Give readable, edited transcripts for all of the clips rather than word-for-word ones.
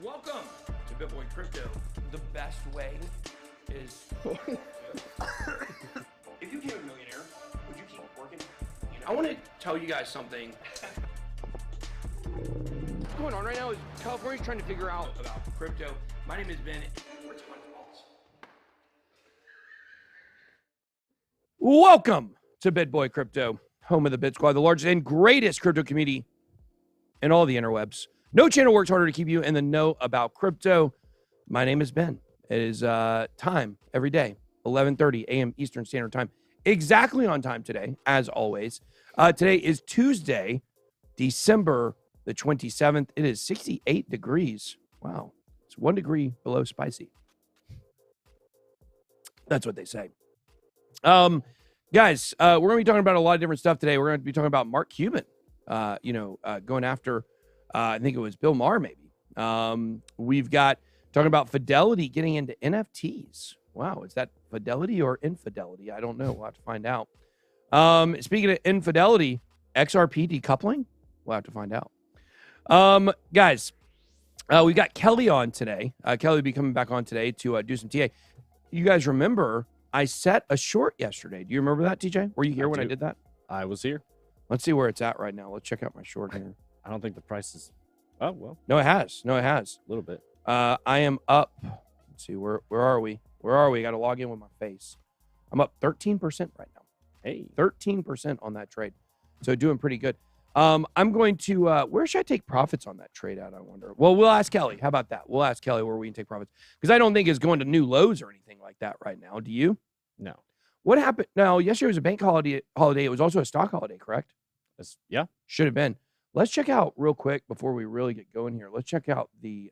Welcome to BitBoy Crypto. The best way is... If you became a millionaire, would you keep working? You know? I want to tell you guys something. What's going on right now is California's trying to figure out about crypto. My name is Ben. Welcome to BitBoy Crypto, home of the BitSquad, the largest and greatest crypto community in all the interwebs. No channel works harder to keep you in the know about crypto. My name is Ben. It is time every day, 11:30 a.m. Eastern Standard Time. Exactly on time today, as always. Today is Tuesday, December the 27th. It is 68 degrees. Wow. It's 1 degree below spicy. That's what they say. Guys, we're going to be talking about a lot of different stuff today. We're going to be talking about Mark Cuban, going after, I think it was Bill Maher, maybe. We've got talking about Fidelity getting into NFTs. Wow, is that Fidelity or infidelity? I don't know. We'll have to find out. Speaking of infidelity, XRP decoupling? We'll have to find out. Guys, we got Kelly on today. Kelly will be coming back on today to do some TA. You guys remember I set a short yesterday. Do you remember that, TJ? Were you here when I did that? I was here. Let's see where it's at right now. Let's check out my short here. I don't think the price is... Oh, well. No, it has. No, it has. A little bit. I am up. Let's see. Where are we? Where are we? Got to log in with my face. I'm up 13% right now. Hey. 13% on that trade. So doing pretty good. I'm going to, where should I take profits on that trade at, I wonder? Well, we'll ask Kelly. How about that? We'll ask Kelly where we can take profits. Because I don't think it's going to new lows or anything like that right now. Do you? No. What happened? No, yesterday was a bank holiday. It was also a stock holiday, correct? Yeah. Should have been. Let's check out real quick before we really get going here. Let's check out the,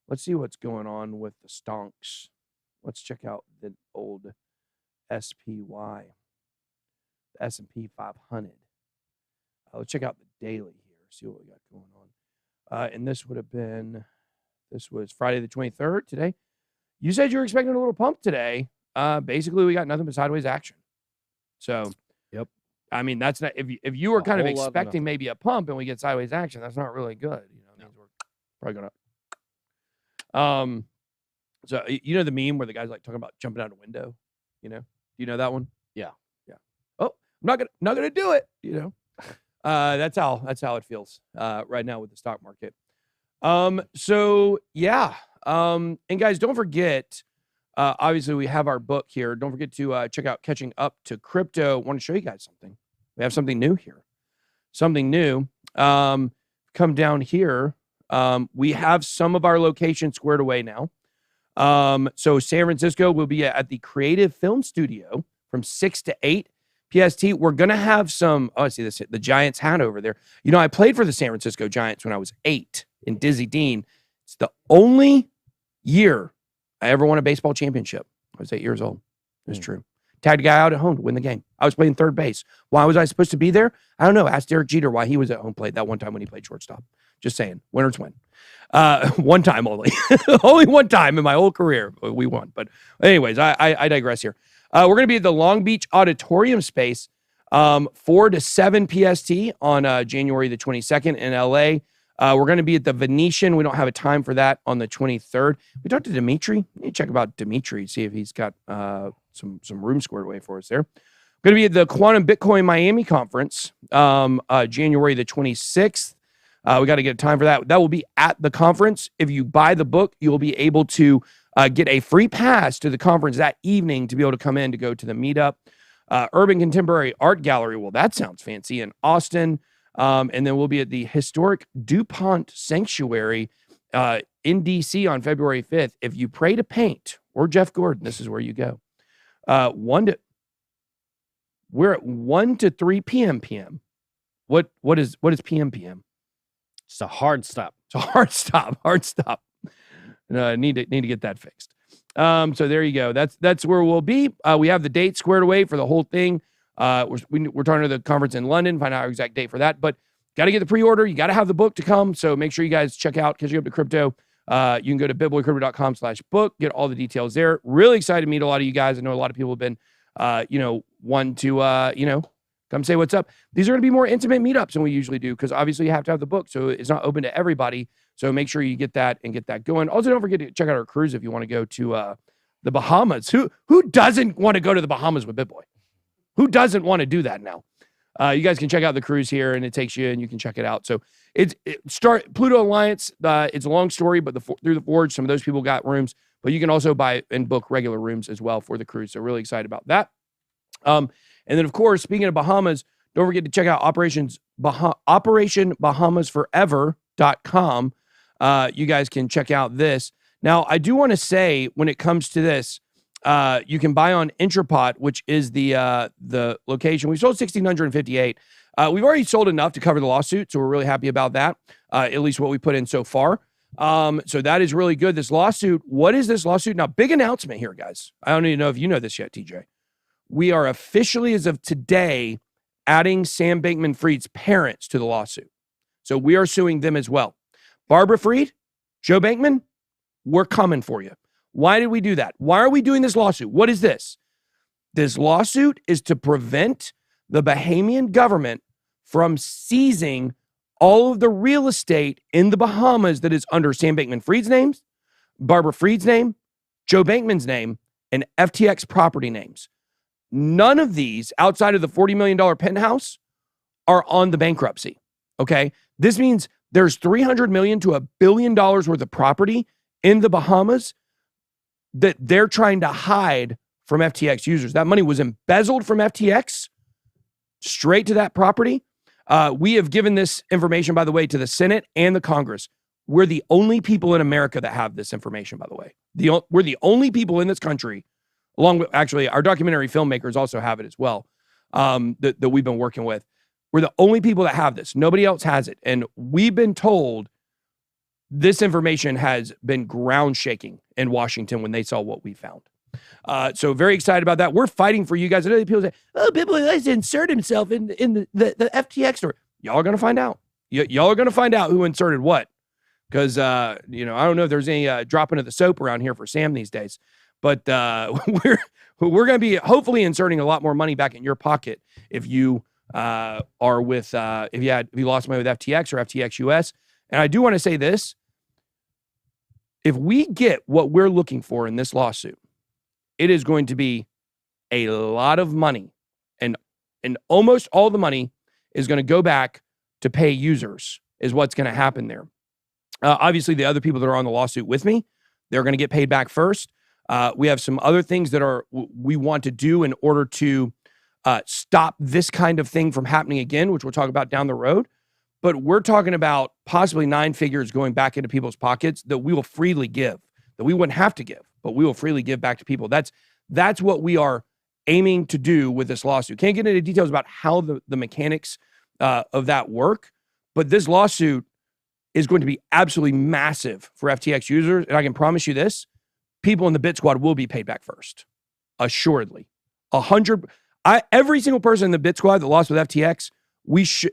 let's see what's going on with the stonks. Let's check out the old SPY, the S&P 500. Let's check out the daily here, see what we got going on. And this would have been, this was Friday the 23rd today. You said you were expecting a little pump today. Basically, we got nothing but sideways action. So, yep. I mean, that's not, if you were kind of expecting maybe a pump and we get sideways action, that's not really good. You know, it means we're probably going to. So, you know the meme where the guy's like talking about jumping out a window, you know? Do you know that one? Yeah. Yeah. Oh, I'm not gonna do it, you know? That's how it feels right now with the stock market. So yeah. And guys, don't forget, obviously we have our book here. Don't forget to check out Catching Up to Crypto. I want to show you guys something. We have something new here. Something new. Come down here. We have some of our locations squared away now. So San Francisco will be at the Creative Film Studio from 6 to 8 PST. We're going to have some, oh, I see this, the Giants hat over there. You know, I played for the San Francisco Giants when I was 8 in Dizzy Dean. It's the only year I ever won a baseball championship. I was 8 years old. It's true. Tagged a guy out at home to win the game. I was playing third base. Why was I supposed to be there? I don't know. Ask Derek Jeter why he was at home plate that one time when he played shortstop. Just saying. Winners win. One time only. Only one time in my whole career we won. But anyways, I digress here. We're going to be at the Long Beach Auditorium Space 4 to 7 PST on January the 22nd in LA. We're going to be at the Venetian. We don't have a time for that on the 23rd. We talked to Dimitri. We need to check about Dimitri, see if he's got some room squared away for us there. We're going to be at the Quantum Bitcoin Miami Conference January the 26th. We got to get a time for that. That will be at the conference. If you buy the book, you'll be able to get a free pass to the conference that evening to be able to come in to go to the meetup. Urban Contemporary Art Gallery. Well, that sounds fancy in Austin. And then we'll be at the historic DuPont Sanctuary in DC on February 5th. If you pray to paint or Jeff Gordon, this is where you go. We're at 1 to 3 p.m. What is PM? It's a hard stop. It's a hard stop. Need to get that fixed. So there you go. That's where we'll be. We have the date squared away for the whole thing. We're talking to the conference in London, find out our exact date for that. But got to get the pre-order. You got to have the book to come. So make sure you guys check out Catching Up to Crypto. You can go to bitboycrypto.com/book, get all the details there. Really excited to meet a lot of you guys. I know a lot of people have been, one to, come say what's up. These are going to be more intimate meetups than we usually do because obviously you have to have the book. So it's not open to everybody. So make sure you get that and get that going. Also, don't forget to check out our cruise if you want to go to the Bahamas. Who doesn't want to go to the Bahamas with BitBoy? Who doesn't want to do that now? You guys can check out the cruise here, and it takes you, and you can check it out. So Pluto Alliance. It's a long story, but through the Forge, some of those people got rooms, but you can also buy and book regular rooms as well for the cruise. So really excited about that. And then, of course, speaking of Bahamas, don't forget to check out OperationBahamasForever.com. You guys can check out this. Now, I do want to say, when it comes to this, you can buy on Intrapot, which is the location. We sold 1,658. We've already sold enough to cover the lawsuit, so we're really happy about that, at least what we put in so far. So that is really good. This lawsuit, what is this lawsuit? Now, big announcement here, guys. I don't even know if you know this yet, TJ. We are officially, as of today, adding Sam Bankman-Fried's parents to the lawsuit. So we are suing them as well. Barbara Fried, Joe Bankman, we're coming for you. Why did we do that? Why are we doing this lawsuit? What is this? This lawsuit is to prevent the Bahamian government from seizing all of the real estate in the Bahamas that is under Sam Bankman-Fried's name, Barbara Fried's name, Joe Bankman's name, and FTX property names. None of these, outside of the $40 million penthouse, are on the bankruptcy, okay? This means there's $300 million to $1 billion worth of property in the Bahamas that they're trying to hide from FTX users. That money was embezzled from FTX straight to that property. We have given this information, by the way, to the Senate and the Congress. We're the only people in America that have this information, by the way. We're the only people in this country, along with, actually, our documentary filmmakers also have it as well, that we've been working with. We're the only people that have this. Nobody else has it. And we've been told this information has been ground shaking in Washington when they saw what we found. So very excited about that. We're fighting for you guys. I know people say, oh, BitBoy likes to insert himself in the FTX story. Y'all are going to find out. Y'all are going to find out who inserted what. Because, I don't know if there's any dropping of the soap around here for Sam these days. But we're going to be hopefully inserting a lot more money back in your pocket if you are with, if you lost money with FTX or FTX US. And I do want to say this. If we get what we're looking for in this lawsuit, it is going to be a lot of money. And almost all the money is going to go back to pay users, is what's going to happen there. Obviously, the other people that are on the lawsuit with me, they're going to get paid back first. We have some other things that we want to do in order to stop this kind of thing from happening again, which we'll talk about down the road. But we're talking about possibly 9 figures going back into people's pockets that we will freely give, that we wouldn't have to give, but we will freely give back to people. That's what we are aiming to do with this lawsuit. Can't get into details about how the mechanics of that work, but this lawsuit is going to be absolutely massive for FTX users. And I can promise you this, people in the BitSquad will be paid back first. Assuredly. Every single person in the BitSquad that lost with FTX,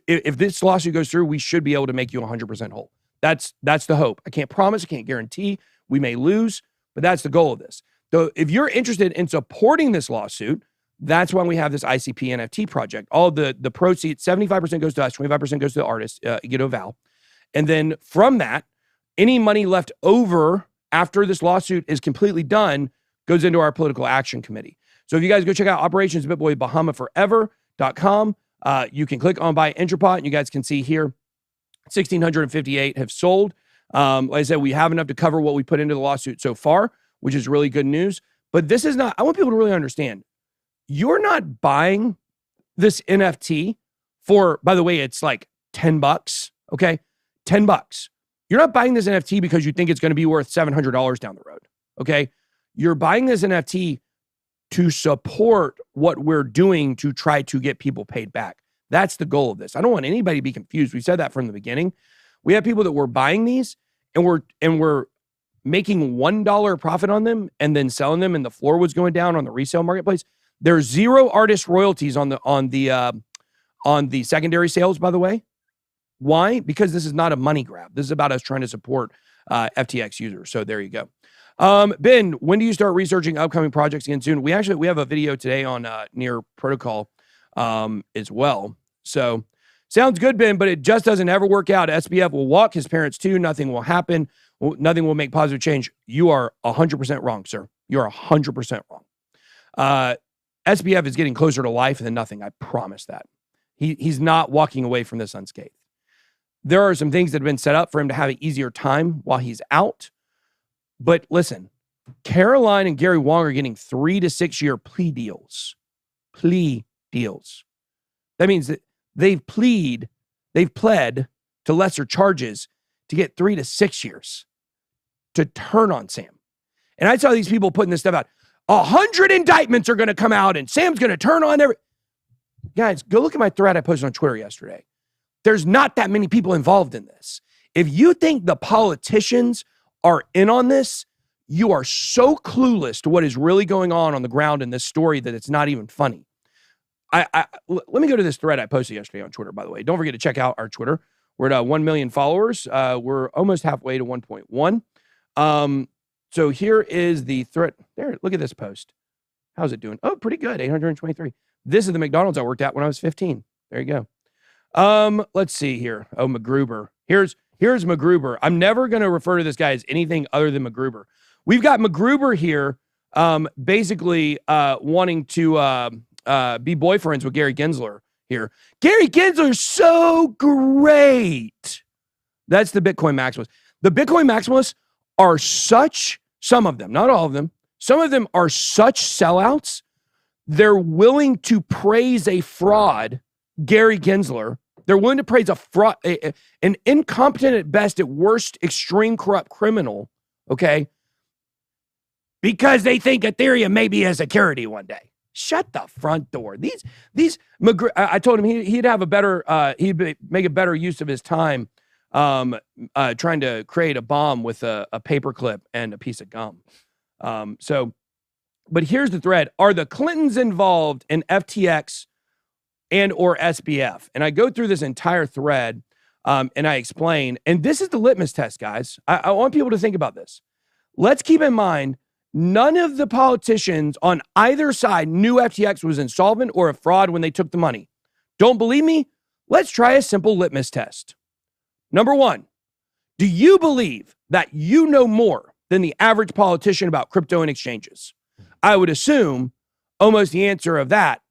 if this lawsuit goes through, we should be able to make you 100% whole. That's the hope. I can't promise, I can't guarantee. We may lose, but that's the goal of this. So if you're interested in supporting this lawsuit, that's why we have this ICP NFT project. All the proceeds, 75% goes to us, 25% goes to the artist, Guido Val. And then from that, any money left over after this lawsuit is completely done goes into our political action committee. So if you guys go check out OperationsBitBoyBahamaForever.com, you can click on buy Intrapot, and you guys can see here 1,658 have sold. Like I said, we have enough to cover what we put into the lawsuit so far, which is really good news. But this is not, I want people to really understand, you're not buying this NFT for, by the way, it's like $10, okay? $10. You're not buying this NFT because you think it's going to be worth $700 down the road, okay? You're buying this NFT to support what we're doing to try to get people paid back. That's the goal of this. I don't want anybody to be confused. We said that from the beginning. We have people that were buying these and we're making $1 profit on them and then selling them, and the floor was going down on the resale marketplace. There's 0 artist royalties on the secondary sales, by the way. Why? Because this is not a money grab. This is about us trying to support FTX users. So there you go. Ben, when do you start researching upcoming projects again soon? We have a video today on Near Protocol as well. So Sounds good, Ben, but it just doesn't ever work out. SBF will walk his parents too. Nothing will happen. Nothing will make positive change. You are 100% wrong, sir. You're 100% wrong. SBF is getting closer to life than nothing. I promise that. He's not walking away from this unscathed. There are some things that have been set up for him to have an easier time while he's out. But listen, Caroline and Gary Wong are getting 3 to 6 year plea deals. Plea deals. That means that they've pled to lesser charges to get 3 to 6 years to turn on Sam. And I saw these people putting this stuff out. 100 indictments are going to come out and Sam's going to turn on every... Guys, go look at my thread I posted on Twitter yesterday. There's not that many people involved in this. If you think the politicians are in on this, you are so clueless to what is really going on the ground in this story that it's not even funny. Let me go to this thread I posted yesterday on Twitter, by the way. Don't forget to check out our Twitter. We're at 1 million followers. We're almost halfway to 1.1. So here is the thread. There, look at this post. How's it doing? Oh, pretty good, 823. This is the McDonald's I worked at when I was 15. There you go. Let's see here. Oh, McGruber. Here's McGruber. I'm never going to refer to this guy as anything other than McGruber. We've got McGruber here basically wanting to be boyfriends with Gary Gensler here. Gary Gensler's so great. That's the Bitcoin maximalists. The Bitcoin maximalists are some of them, not all of them, some of them are such sellouts. They're willing to praise a fraud, Gary Gensler. They're willing to praise a fraud, an incompetent at best, at worst, extreme corrupt criminal, okay? Because they think Ethereum may be a security one day. Shut the front door. I told him he'd have a better, he'd make a better use of his time trying to create a bomb with a paperclip and a piece of gum. But here's the thread. Are the Clintons involved in FTX and or SBF? And I go through this entire thread and I explain, and this is the litmus test, guys. I want people to think about this. Let's keep in mind, none of the politicians on either side knew FTX was insolvent or a fraud when they took the money. Don't believe me? Let's try a simple litmus test. Number one, do you believe that you know more than the average politician about crypto and exchanges? I would assume almost the answer of that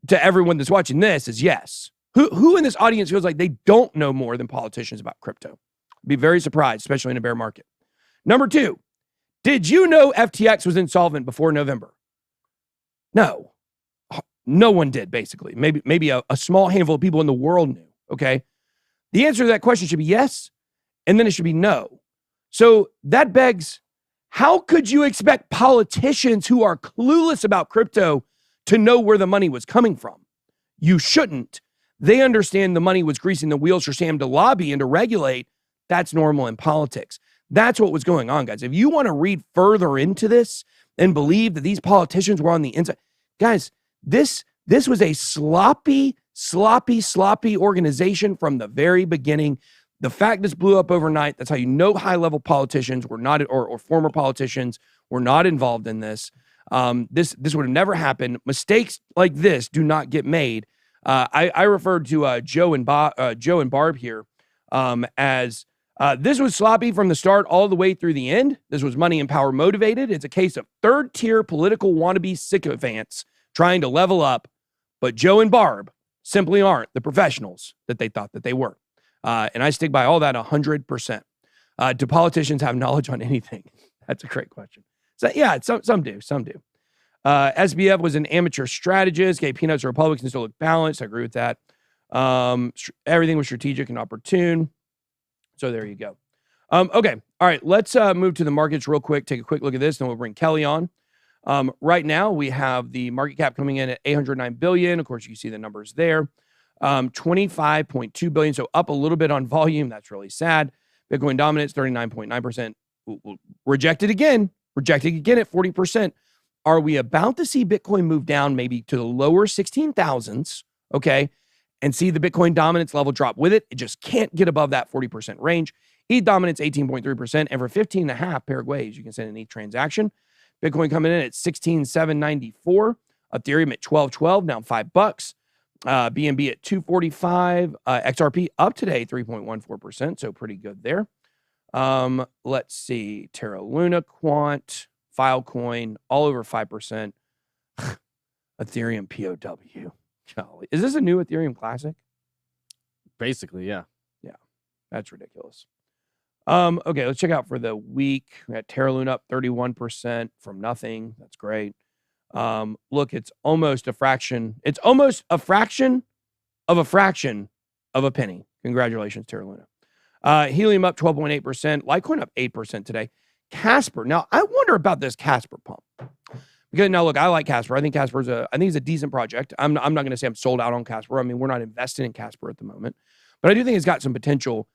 to everyone that's watching this is yes. Who in this audience feels like they don't know more than politicians about crypto? Be very surprised, especially in a bear market. Number two, did you know FTX was insolvent before November? No. No one did, basically. Maybe a small handful of people in the world knew, okay? The answer to that question should be yes, and then it should be no. So that begs, how could you expect politicians who are clueless about crypto to know where the money was coming from? You shouldn't. They understand the money was greasing the wheels for Sam to lobby and to regulate. That's normal in politics. That's what was going on, guys. If you want to read further into this and believe that these politicians were on the inside, guys, this was a sloppy organization from the very beginning. The fact this blew up overnight, that's how you know high-level politicians were not, or former politicians were not involved in this. This would have never happened. Mistakes like this do not get made. I referred to Joe and Barb here as this was sloppy from the start all the way through the end. This was money and power motivated. It's a case of third-tier political wannabe sycophants trying to level up, but Joe and Barb simply aren't the professionals that they thought that they were. And I stick by all that 100%. Do politicians have knowledge on anything? That's a great question. So yeah, some do. SBF was an amateur strategist, gave peanuts to Republicans to look balanced. I agree with that. Everything was strategic and opportune. So there you go. Okay. All right. Let's move to the markets real quick. Take a quick look at this, then we'll bring Kelly on. Right now, we have the market cap coming in at $809 billion. Of course, you can see the numbers there. 25.2 billion. So up a little bit on volume. That's really sad. Bitcoin dominance, 39.9%. Rejected again at 40%. Are we about to see Bitcoin move down maybe to the lower 16,000s? Okay. And see the Bitcoin dominance level drop with it. It just can't get above that 40% range. ETH dominance, 18.3%. And for 15.5 Paraguays, you can send an ETH transaction. Bitcoin coming in at 16,794. Ethereum at 12.12, down $5. BNB at 245. XRP up today, 3.14%. So pretty good there. Let's see. Terra Luna, Quant, Filecoin, all over 5%. Ethereum POW. Golly. Is this a new Ethereum Classic? Basically, yeah. Yeah, that's ridiculous. Okay, let's check out for the week. We got Terra Luna up 31% from nothing. That's great. Look, it's almost a fraction. It's almost a fraction of a penny. Congratulations, Terra Luna. Helium up 12.8%. Litecoin up 8% today. Casper. Now, I wonder about this Casper pump. Because now, look, I like Casper. I think I think it's a decent project. I'm not going to say I'm sold out on Casper. I mean, we're not invested in Casper at the moment. But I do think it's got some potential.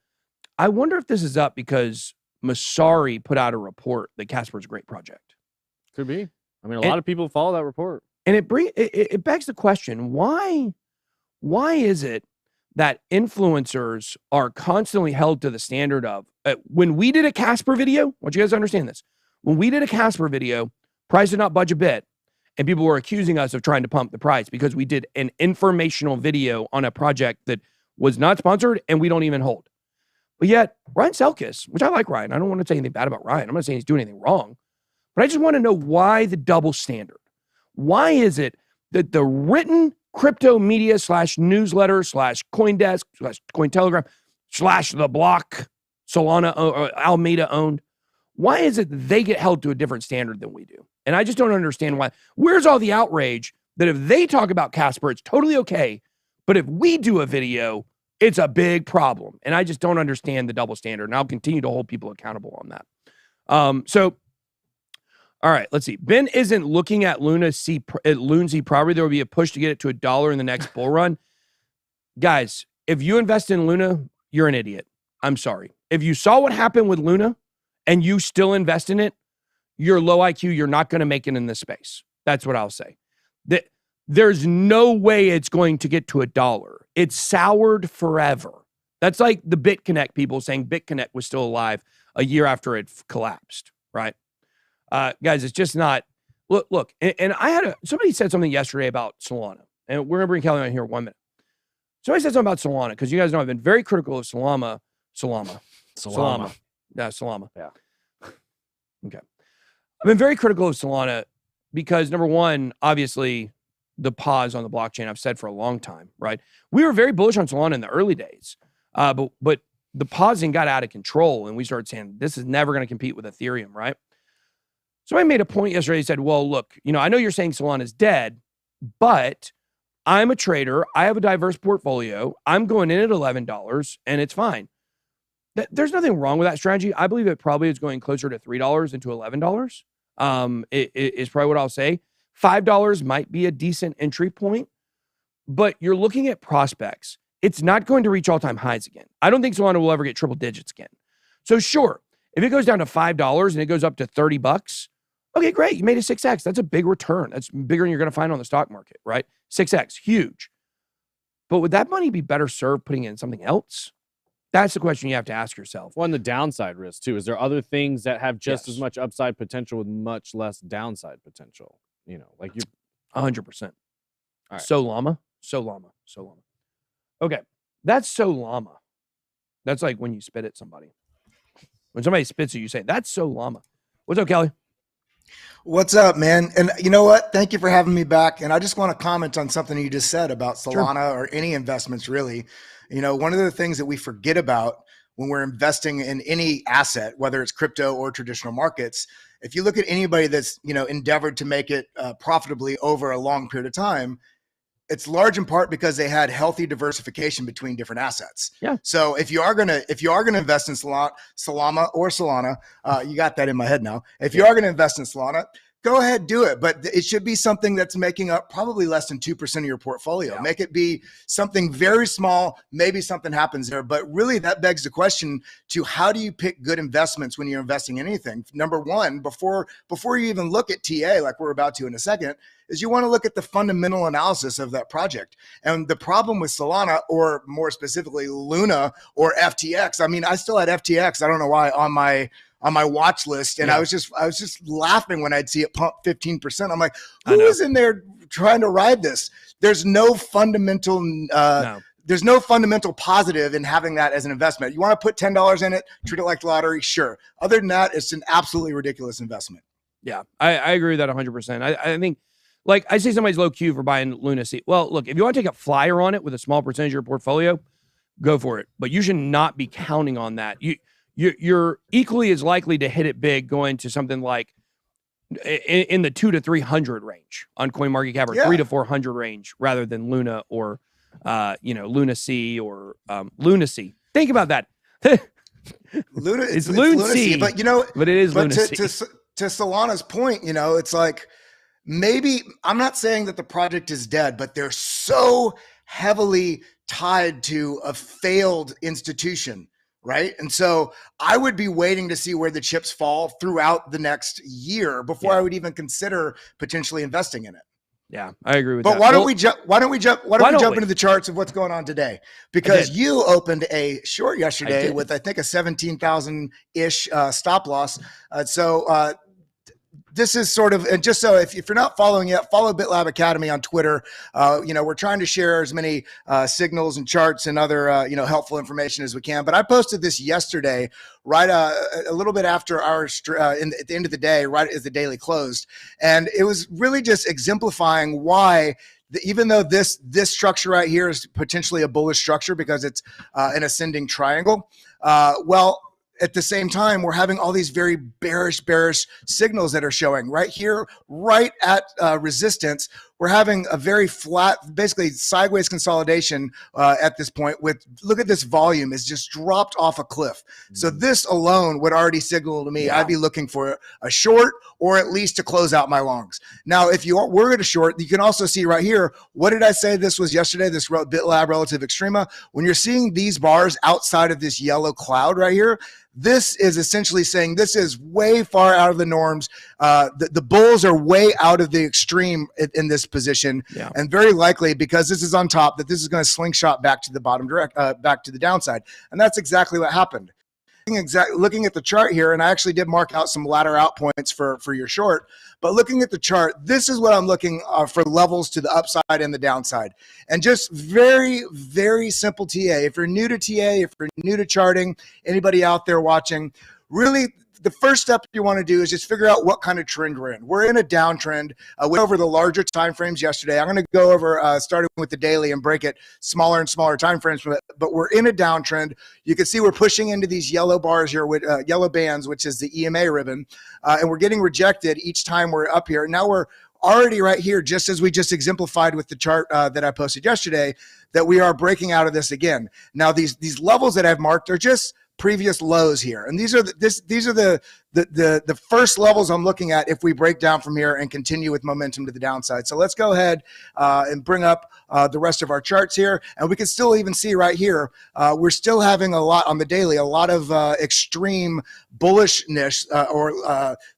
I wonder if this is up because Masari put out a report that Casper is a great project. Could be. I mean, a lot of people follow that report. And it begs the question, why is it that influencers are constantly held to the standard of, when we did a Casper video, I want you guys to understand this. When we did a Casper video, price did not budge a bit, and people were accusing us of trying to pump the price because we did an informational video on a project that was not sponsored and we don't even hold. But yet, Ryan Selkis, which I like Ryan, I don't want to say anything bad about Ryan. I'm not saying he's doing anything wrong, but I just want to know why the double standard. Why is it that the written crypto media / newsletter / CoinDesk / Cointelegraph / the block Solana or Alameda owned, why is it they get held to a different standard than we do? And I just don't understand why. Where's all the outrage that if they talk about Casper, it's totally okay, but if we do a video, it's a big problem. And I just don't understand the double standard, and I'll continue to hold people accountable on that. All right, let's see. Ben isn't looking at Lunasea probably there will be a push to get it to $1 in the next bull run. Guys, if you invest in Luna, you're an idiot. I'm sorry. If you saw what happened with Luna and you still invest in it, you're low IQ. You're not going to make it in this space. That's what I'll say. There's no way it's going to get to $1. It's soured forever. That's like the BitConnect people saying BitConnect was still alive a year after it collapsed, right? Guys, it's just not. Look, and I had somebody said something yesterday about Solana, and we're gonna bring Kelly on here in 1 minute. Somebody said something about Solana because you guys know I've been very critical of Solana. Yeah, Solana. Yeah. Okay. I've been very critical of Solana because number one, obviously, the pause on the blockchain. I've said for a long time, right? We were very bullish on Solana in the early days, but the pausing got out of control, and we started saying this is never going to compete with Ethereum, right? So I made a point yesterday. He said, well, look, I know you're saying Solana is dead, but I'm a trader. I have a diverse portfolio. I'm going in at $11 and it's fine. There's nothing wrong with that strategy. I believe it probably is going closer to $3 than to $11. It is probably what I'll say. $5 might be a decent entry point, but you're looking at prospects. It's not going to reach all-time highs again. I don't think Solana will ever get triple digits again. So sure, if it goes down to $5 and it goes up to $30, okay, great. You made a 6X. That's a big return. That's bigger than you're going to find on the stock market, right? 6X, huge. But would that money be better served putting it in something else? That's the question you have to ask yourself. Well, and the downside risk, too. Is there other things that have just as much upside potential with much less downside potential? Like you 100%. All right. So llama. Okay. That's so llama. That's like when you spit at somebody. When somebody spits at you, say, that's so llama. What's up, Kelly? What's up, man? And you know what? Thank you for having me back. And I just want to comment on something you just said about Solana or any investments, really. One of the things that we forget about when we're investing in any asset, whether it's crypto or traditional markets, if you look at anybody that's, endeavored to make it profitably over a long period of time, it's large in part because they had healthy diversification between different assets. Yeah. So if you are gonna invest in Solana, you got that in my head now. If you are gonna invest in Solana, go ahead, do it. But it should be something that's making up probably less than 2% of your portfolio. Yeah. Make it be something very small. Maybe something happens there. But really, that begs the question to how do you pick good investments when you're investing in anything? Number one, before you even look at TA, like we're about to in a second, is you want to look at the fundamental analysis of that project. And the problem with Solana, or more specifically Luna or FTX, I mean, I still had FTX, I don't know why, on on my watch list, and Yeah. I was just laughing when I'd see it pump 15%. I'm like, who is in there trying to ride this? There's no fundamental there's no fundamental positive in having that as an investment. You want to put $10 in it, treat it like the lottery, sure. Other than that, it's an absolutely ridiculous investment. Yeah, I agree with that 100%. I think, like, I say somebody's low Q for buying Lunacy. Well, look, if you want to take a flyer on it with a small percentage of your portfolio, go for it. But you should not be counting on that. You're equally as likely to hit it big going to something like in the 200 to 300 range on CoinMarketCap, or 300 to 400 range, rather than Luna or Lunacy or Lunacy. Think about that. Luna, it's Lunacy, but but it is Lunacy. To Solana's point, it's like, maybe I'm not saying that the project is dead, but they're so heavily tied to a failed institution, right? And so I would be waiting to see where the chips fall throughout the next year before I would even consider potentially investing in it. Yeah, I agree with that. But why don't we jump into the charts of what's going on today? Because you opened a short yesterday with, I think, a 17,000-ish stop loss. This is sort of, and just so if you're not following yet, follow BitLab Academy on Twitter. We're trying to share as many signals and charts and other helpful information as we can. But I posted this yesterday, right a little bit after our at the end of the day, right as the daily closed, and it was really just exemplifying why. Even though this structure right here is potentially a bullish structure because it's an ascending triangle, at the same time, we're having all these very bearish signals that are showing right here, right at resistance. We're having a very flat, basically sideways consolidation at this point. Look at this volume, it's just dropped off a cliff. So this alone would already signal to me I'd be looking for a short, or at least to close out my longs. Now, if you were at a short, you can also see right here, what did I say this was yesterday, this BitLab Relative Extrema? When you're seeing these bars outside of this yellow cloud right here, this is essentially saying this is way far out of the norms. The bulls are way out of the extreme in this position, and very likely, because this is on top, that this is going to slingshot back to the bottom back to the downside, and that's exactly what happened. Looking at the chart here, and I actually did mark out some ladder out points for your short, but looking at the chart, this is what I'm looking for levels to the upside and the downside. And just very, very simple TA. If you're new to TA, if you're new to charting, anybody out there watching, really the first step you want to do is just figure out what kind of trend we're in. We're in a downtrend. We went over the larger time frames yesterday. I'm going to go over starting with the daily and break it smaller and smaller time frames. But we're in a downtrend. You can see we're pushing into these yellow bars here with yellow bands, which is the EMA ribbon, and we're getting rejected each time we're up here. Now we're already right here, just as we just exemplified with the chart that I posted yesterday, that we are breaking out of this again. Now these levels that I've marked are just previous lows here, and these are the first levels I'm looking at if we break down from here and continue with momentum to the downside. So let's go ahead and bring up the rest of our charts here, and we can still even see right here we're still having a lot on the daily, a lot of extreme bullishness,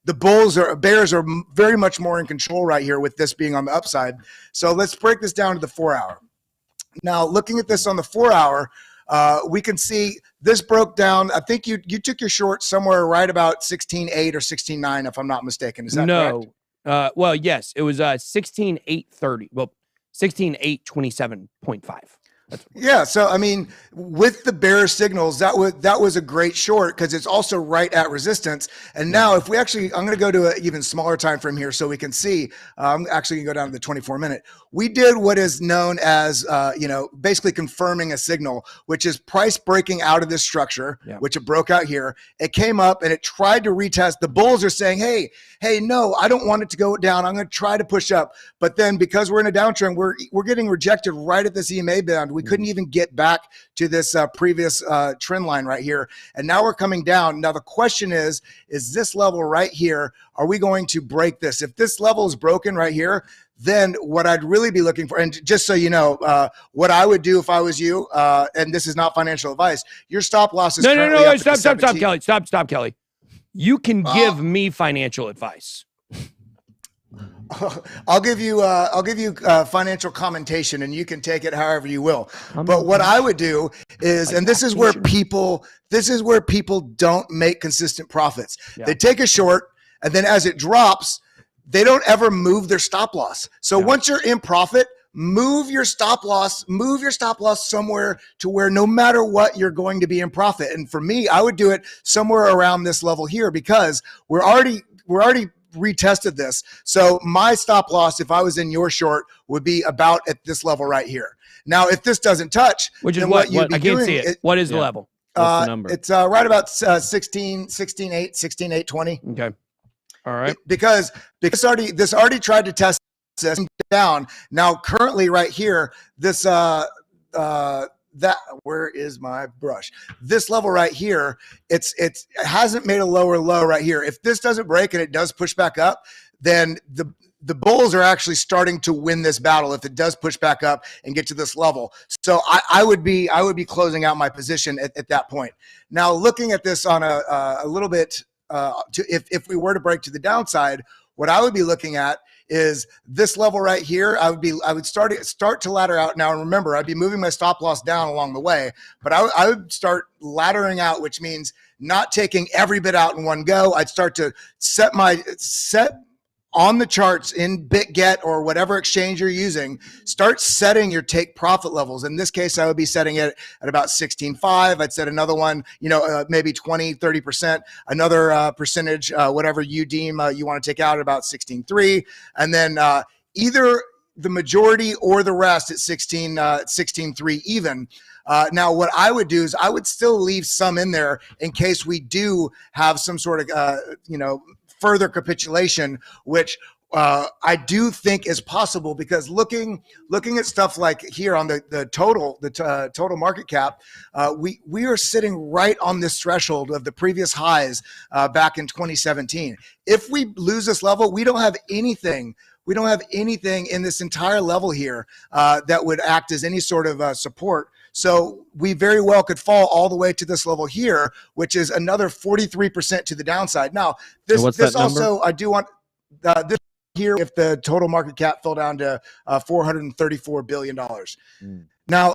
the bears are very much more in control right here, with this being on the upside. So let's break this down to the 4 hour. Now, looking at this on the 4 hour, we can see this broke down. I think you took your short somewhere right about 16.8 or 16.9, if I'm not mistaken. Is that correct? Well, yes, it was 16.830. Well, 16.827.5. Yeah, so I mean, with the bearish signals, that was a great short because it's also right at resistance. And now, if we I'm going to go to an even smaller time frame here so we can see. I'm actually going to go down to the 24-minute. We did what is known as, basically confirming a signal, which is price breaking out of this structure, which it broke out here. It came up and it tried to retest. The bulls are saying, hey, no, I don't want it to go down. I'm going to try to push up. But then because we're in a downtrend, we're getting rejected right at this EMA band. We couldn't even get back to this previous trend line right here. And now we're coming down. Now the question is this level right here, are we going to break this? If this level is broken right here, then what I'd really be looking for, and just so you know, what I would do if I was you, and this is not financial advice, your stop loss is no, stop, Kelly. Stop, Kelly. You can give me financial advice. I'll give you financial commentation, and you can take it however you will. But what I would do is, and this is where people don't make consistent profits. Yeah. They take a short, and then as it drops, they don't ever move their stop loss. So once you're in profit, move your stop loss somewhere to where no matter what, you're going to be in profit. And for me, I would do it somewhere around this level here, because we're already retested this. So my stop loss, if I was in your short, would be about at this level right here. Now, if this doesn't touch, which is then what you'd be I can't doing, see it. What is the level? What's the number? It's right about 16.820. Okay. All right. Because this already tried to test this down. Now, currently right here, this where is my brush? This level right here, it hasn't made a lower low right here. If this doesn't break and it does push back up, then the bulls are actually starting to win this battle if it does push back up and get to this level. So I would be closing out my position at that point. Now, looking at this on a little bit, if we were to break to the downside, what I would be looking at is this level right here. I would start to ladder out. Now, remember, I'd be moving my stop loss down along the way, but I would start laddering out, which means not taking every bit out in one go. I'd start to set on the charts in BitGet or whatever exchange you're using, start setting your take profit levels. In this case, I would be setting it at about 16.5. I'd set another one, maybe 20, 30%, another percentage, whatever you deem you want to take out at about 16.3. And then either the majority or the rest at 16.3 even. Now, what I would do is I would still leave some in there in case we do have some sort of, further capitulation, which I do think is possible, because looking at stuff like here on the total market cap, we are sitting right on this threshold of the previous highs back in 2017. If we lose this level, we don't have anything. We don't have anything in this entire level here that would act as any sort of support. So we very well could fall all the way to this level here, which is another 43% to the downside. Now, this also, I do want this here, if the total market cap fell down to $434 billion. Now,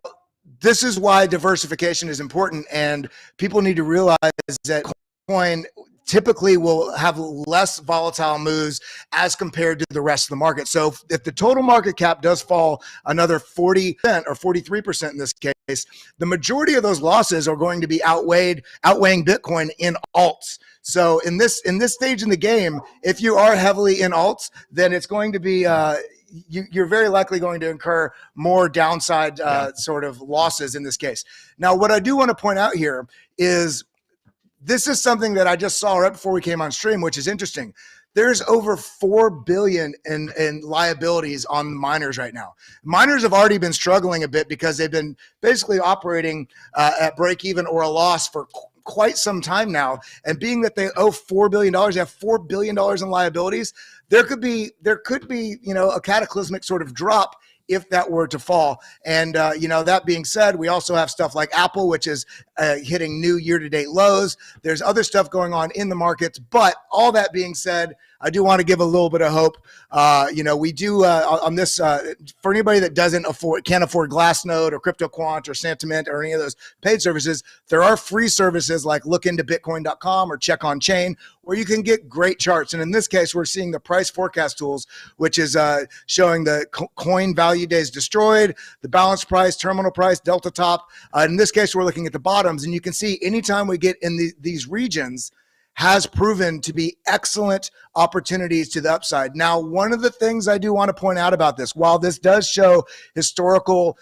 this is why diversification is important, and people need to realize that coin typically will have less volatile moves as compared to the rest of the market. So if the total market cap does fall another 40% or 43% in this case, the majority of those losses are going to be outweighing Bitcoin in alts. So in this stage in the game, if you are heavily in alts, then it's going to be you're very likely going to incur more downside sort of losses in this case. Now, what I do want to point out here is this is something that I just saw right before we came on stream, which is interesting. There's over 4 billion in liabilities on miners right now. Miners have already been struggling a bit because they've been basically operating at break even or a loss for quite some time now. And being that they owe $4 billion, they have $4 billion in liabilities, there could be a cataclysmic sort of drop if that were to fall. And, that being said, we also have stuff like Apple, which is hitting new year-to-date lows. There's other stuff going on in the markets. But all that being said, I do want to give a little bit of hope. We do on this, for anybody that can't afford Glassnode or CryptoQuant or Santiment or any of those paid services, there are free services like lookintobitcoin.com or Check on Chain, where you can get great charts. And in this case, we're seeing the price forecast tools, which is showing the coin value days destroyed, the balance price, terminal price, delta top. In this case, we're looking at the bottoms, and you can see anytime we get in these regions has proven to be excellent opportunities to the upside. Now, one of the things I do want to point out about this, while this does show historically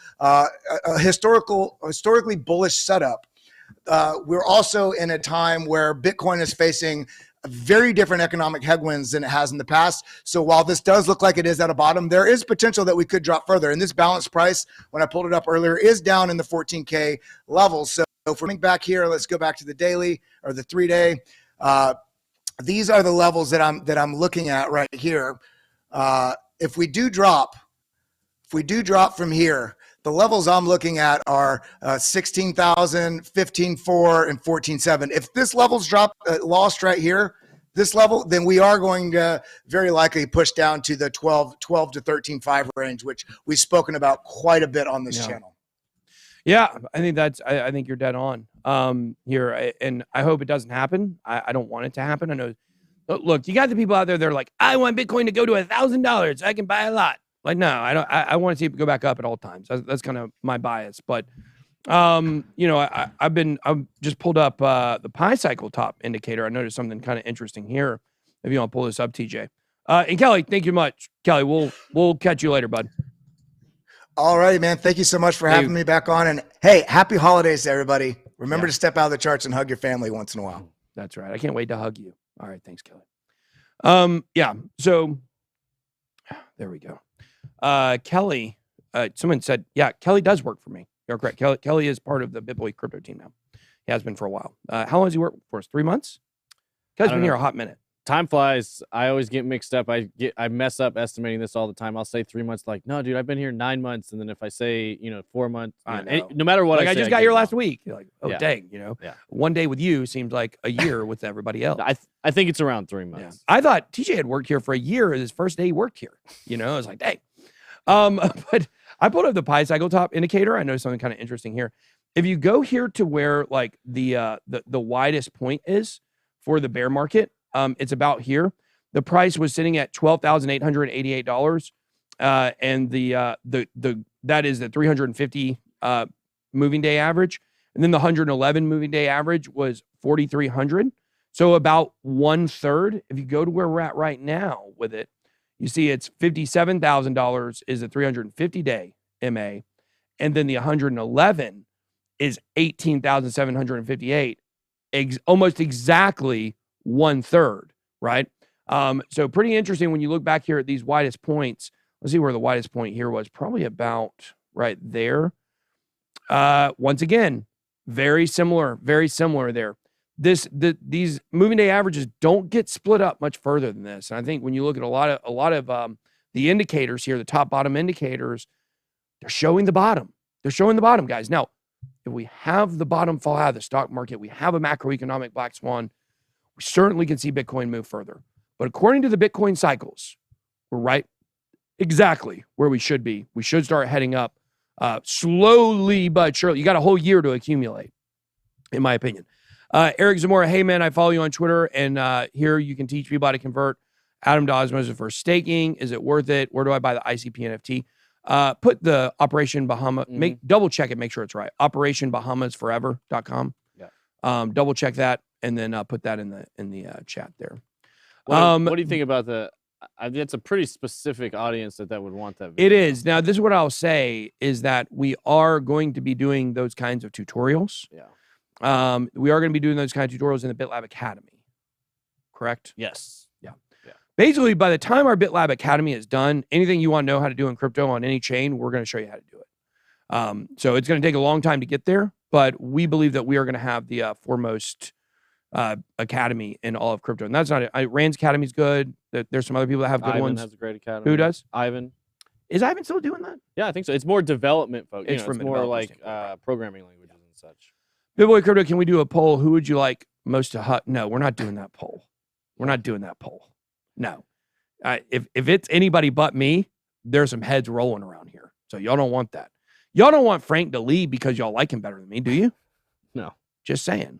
bullish setup, we're also in a time where Bitcoin is facing very different economic headwinds than it has in the past. So while this does look like it is at a bottom, there is potential that we could drop further. And this balance price, when I pulled it up earlier, is down in the 14K levels. So if we're back here, let's go back to the daily or the 3-day. These are the levels that I'm looking at right here. If we do drop from here, the levels I'm looking at are 16,000, 15,4, and 14,7. If this level's lost right here, this level, then we are going to very likely push down to the 12 to 13.5 range, which we've spoken about quite a bit on this channel. Yeah, I think I think you're dead on here, and I hope it doesn't happen. I don't want it to happen. I know. Look, you got the people out there. They're like, I want Bitcoin to go to $1,000. I can buy a lot. Like, no, I don't. I want to see it go back up at all times. That's kind of my bias. But, you know, I've just pulled up the Pi cycle top indicator. I noticed something kind of interesting here. If you want to pull this up, TJ. And Kelly, thank you much. Kelly, we'll catch you later, bud. All right, man. Thank you so much for having me back on. And hey, happy holidays to everybody. Remember to step out of the charts and hug your family once in a while. That's right. I can't wait to hug you. All right. Thanks, Kelly. Yeah. So there we go. Kelly, someone said, yeah, Kelly does work for me. You're correct. Kelly is part of the BitBoy crypto team now. He has been for a while. How long has he worked for us? 3 months? Kelly's been here a hot minute. Time flies. I always get mixed up. I mess up estimating this all the time. I'll say 3 months, like, no, dude, I've been here 9 months. And then if I say, 4 months, no matter what, like I just got here last week. You're like, oh, dang, Yeah. 1 day with you seems like a year with everybody else. I think it's around 3 months. Yeah. I thought TJ had worked here for a year. His first day he worked here. I was like, dang. But I pulled up the Pi cycle top indicator. I noticed something kind of interesting here. If you go here to where like the widest point is for the bear market, it's about here. The price was sitting at $12,888, and that is the 350 moving day average, and then the 111 moving day average was 4,300. So about 1/3. If you go to where we're at right now with it, you see it's $57,000 is the 350 day MA, and then the 111 is 18,758, almost exactly 1/3, right? So pretty interesting when you look back here at these widest points. Let's see where the widest point here was. Probably about right there. Once again, very similar there. These moving day averages don't get split up much further than this. And I think when you look at a lot of the indicators here, the top bottom indicators, they're showing the bottom. They're showing the bottom, guys. Now, if we have the bottom fall out of the stock market, we have a macroeconomic black swan, we certainly can see Bitcoin move further. But according to the Bitcoin cycles, we're right exactly where we should be. We should start heading up slowly but surely. You got a whole year to accumulate, in my opinion. Eric Zamora, hey, man, I follow you on Twitter, and here you can teach people how to convert Atom to Osmosis for staking. Is it worth it? Where do I buy the ICP NFT? Put the Operation Bahama, double check it, make sure it's right. OperationBahamasForever.com. Yeah. Double check that, and then put that in the chat there. What do you think about the? It's a pretty specific audience that would want that video. It is. Now, this is what I'll say is that we are going to be doing those kinds of tutorials. Yeah. We are going to be doing those kinds of tutorials in the BitLab Academy. Correct? Yes. Yeah. Basically, by the time our BitLab Academy is done, anything you want to know how to do in crypto on any chain, we're going to show you how to do it. So it's going to take a long time to get there, but we believe that we are going to have the foremost academy in all of crypto. And that's not it. Rand's Academy is good. There's some other people that have good Ivan ones. has a great academy. Who does? Ivan. Is Ivan still doing that? Yeah, I think so. It's more development focused. It's more like programming languages and such. BitBoy Crypto, can we do a poll? Who would you like most to hut? No, we're not doing that poll. We're not doing that poll. No. If it's anybody but me, there's some heads rolling around here. So y'all don't want that. Y'all don't want Frank to leave because y'all like him better than me, do you? No. Just saying.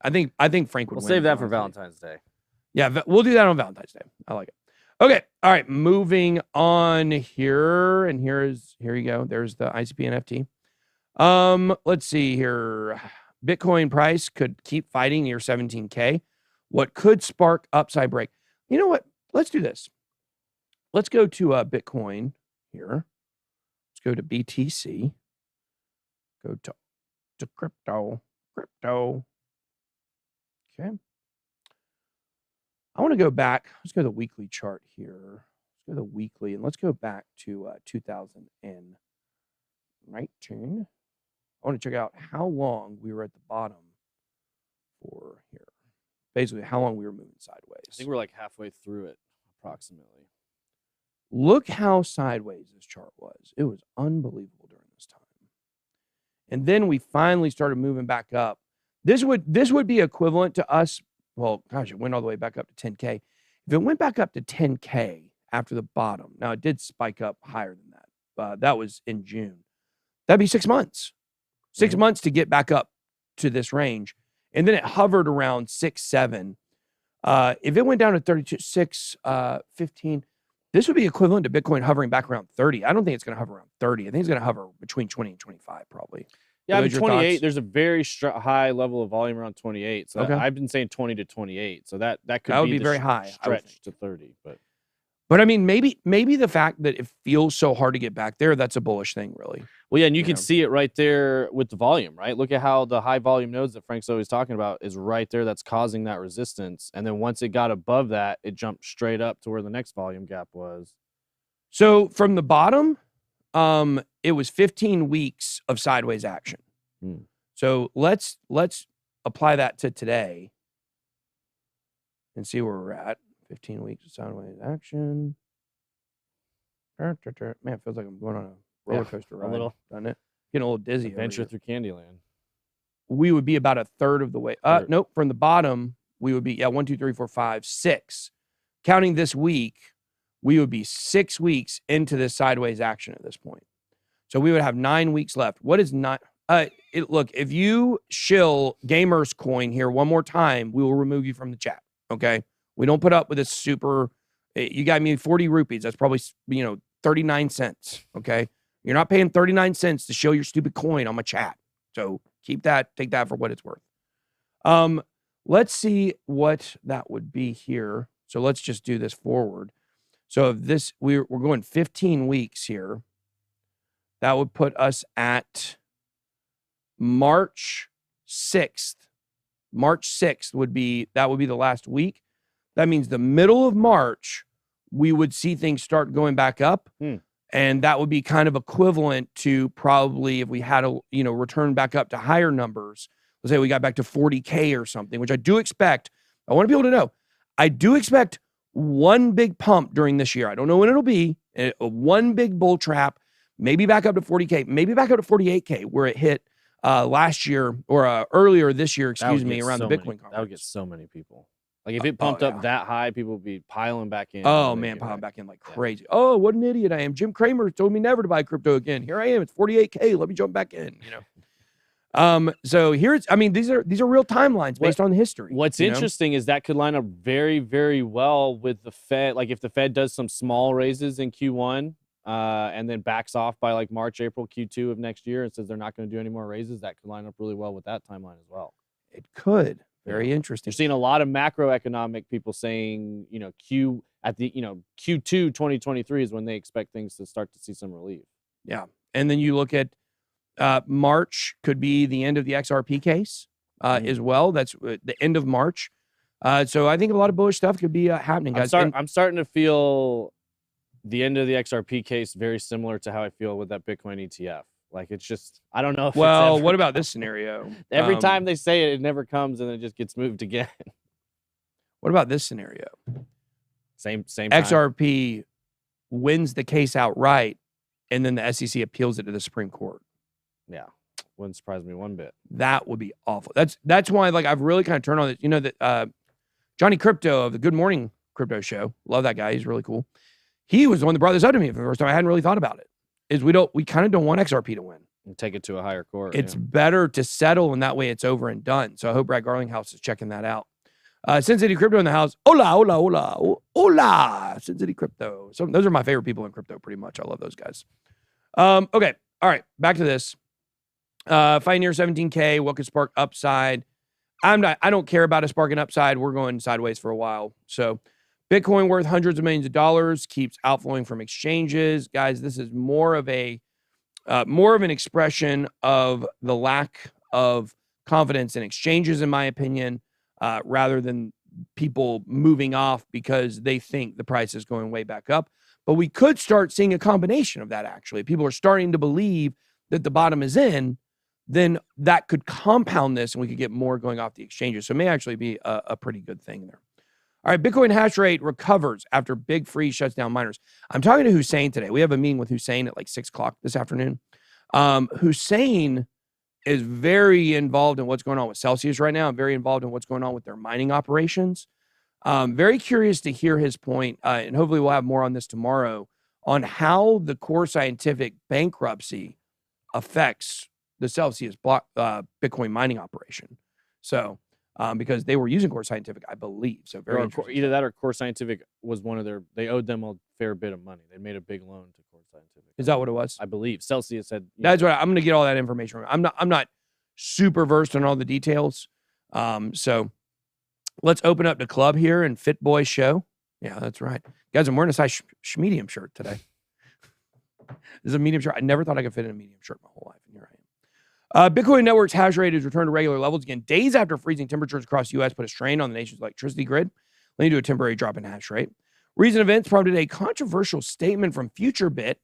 I think Frank would win. We'll save that for Valentine's Day. Yeah, we'll do that on Valentine's Day. I like it. Okay. All right. Moving on here. And here you go. There's the ICP NFT. Let's see here. Bitcoin price could keep fighting near 17K. What could spark upside break? You know what? Let's do this. Let's go to Bitcoin here. Let's go to BTC. Go to crypto. Okay. I want to go back. Let's go to the weekly chart here. Let's go to the weekly, and let's go back to 2019. I want to check out how long we were at the bottom for here. Basically, how long we were moving sideways. I think we're like halfway through it, approximately. Look how sideways this chart was. It was unbelievable during this time. And then we finally started moving back up. This would be equivalent to us well, gosh, it went all the way back up to 10K. If it went back up to 10K after the bottom, now it did spike up higher than that. That was in June. That'd be 6 months. 6 months to get back up to this range. And then it hovered around 6, 7. If it went down to 32, 6, 15, this would be equivalent to Bitcoin hovering back around 30. I don't think it's going to hover around 30. I think it's going to hover between 20 and 25 probably. Yeah, I mean, 28. There's a very high level of volume around 28. So Okay. I've been saying 20 to 28. So that could would be be the very high, I would stretch to 30. But I mean, maybe the fact that it feels so hard to get back there, that's a bullish thing, really. Well, yeah, and you can see it right there with the volume, right? Look at how the high volume nodes that Frank's always talking about is right there. That's causing that resistance. And then once it got above that, it jumped straight up to where the next volume gap was. So from the bottom, it was 15 weeks of sideways action. So let's apply that to today and see where we're at. 15 weeks of sideways action. Man, it feels like I'm going on a roller coaster ride. A little, doesn't it? Getting a little dizzy. Adventure through Candyland. We would be about a third of the way. Nope. From the bottom, we would be 1, 2, 3, 4, 5, 6. Counting this week, we would be 6 weeks into this sideways action at this point. So we would have 9 weeks left. What is not? Look, if you shill Gamers Coin here one more time, we will remove you from the chat. Okay. We don't put up with this super, you got me 40 rupees. That's probably, 39 cents. Okay. You're not paying 39 cents to show your stupid coin on my chat. So take that for what it's worth. Let's see what that would be here. So let's just do this forward. So if this, we're going 15 weeks here. That would put us at March 6th. March 6th would be the last week. That means the middle of March, we would see things start going back up. And that would be kind of equivalent to probably if we had to, return back up to higher numbers. Let's say we got back to 40K or something, which I do expect. I want people to know, I do expect one big pump during this year. I don't know when it'll be. One big bull trap, maybe back up to 40K, maybe back up to 48K, where it hit last year or earlier this year, around the Bitcoin conference. That would get so many people. Like if it pumped up that high, people would be piling back in. Oh man, piling back in like crazy. Oh, what an idiot I am. Jim Cramer told me never to buy crypto again. Here I am. It's 48K. Let me jump back in. So here's, these are real timelines based on history. What's interesting is that could line up very, very well with the Fed. Like if the Fed does some small raises in Q1 and then backs off by like March, April, Q2 of next year and says they're not going to do any more raises, that could line up really well with that timeline as well. It could. Very interesting. You're seeing a lot of macroeconomic people saying, Q2 2023 is when they expect things to start to see some relief. Yeah. And then you look at March could be the end of the XRP case as well. That's the end of March. So I think a lot of bullish stuff could be happening, guys. I'm starting to feel the end of the XRP case very similar to how I feel with that Bitcoin ETF. Like it's just, I don't know. Well, what about this scenario? Every time they say it, it never comes and it just gets moved again. What about this scenario? Same XRP wins the case outright, and then the SEC appeals it to the Supreme Court. Yeah, wouldn't surprise me one bit. That would be awful. That's why I've really kind of turned on it. That Johnny Crypto of the Good Morning Crypto Show, love that guy. He's really cool. He was the one that brought this up to me for the first time. I hadn't really thought about it. We kind of don't want XRP to win. And take it to a higher court. It's better to settle, and that way it's over and done. So I hope Brad Garlinghouse is checking that out. Sin City Crypto in the house. Hola, hola, hola, hola. Sin City Crypto. So those are my favorite people in crypto, pretty much. I love those guys. Okay. All right. Back to this. Fighting near 17K. What could spark upside? I don't care about a sparking upside. We're going sideways for a while. So Bitcoin worth hundreds of millions of dollars keeps outflowing from exchanges. Guys, this is more of an expression of the lack of confidence in exchanges, in my opinion, rather than people moving off because they think the price is going way back up. But we could start seeing a combination of that, actually. People are starting to believe that the bottom is in, then that could compound this and we could get more going off the exchanges. So it may actually be a pretty good thing there. All right, Bitcoin hash rate recovers after Big Freeze shuts down miners. I'm talking to Hussein today. We have a meeting with Hussein at like 6 o'clock this afternoon. Hussein is very involved in what's going on with Celsius right now. I'm very involved in what's going on with their mining operations. Very curious to hear his point, and hopefully we'll have more on this tomorrow, on how the Core Scientific bankruptcy affects the Celsius Bitcoin mining operation. So, because they were using Core Scientific, I believe. So very interesting. Either that or Core Scientific was one of they owed them a fair bit of money. They made a big loan to Core Scientific. Is that what it was? I believe Celsius said. That's what I'm going to get all that information from. I'm not super versed on all the details. So let's open up the club here and Fit Boy Show. Yeah, that's right. Guys, I'm wearing a size medium shirt today. This is a medium shirt. I never thought I could fit in a medium shirt my whole life, and here I am. Bitcoin Network's hash rate has returned to regular levels again days after freezing temperatures across the U.S. put a strain on the nation's electricity grid, leading to a temporary drop in hash rate. Recent events prompted a controversial statement from FutureBit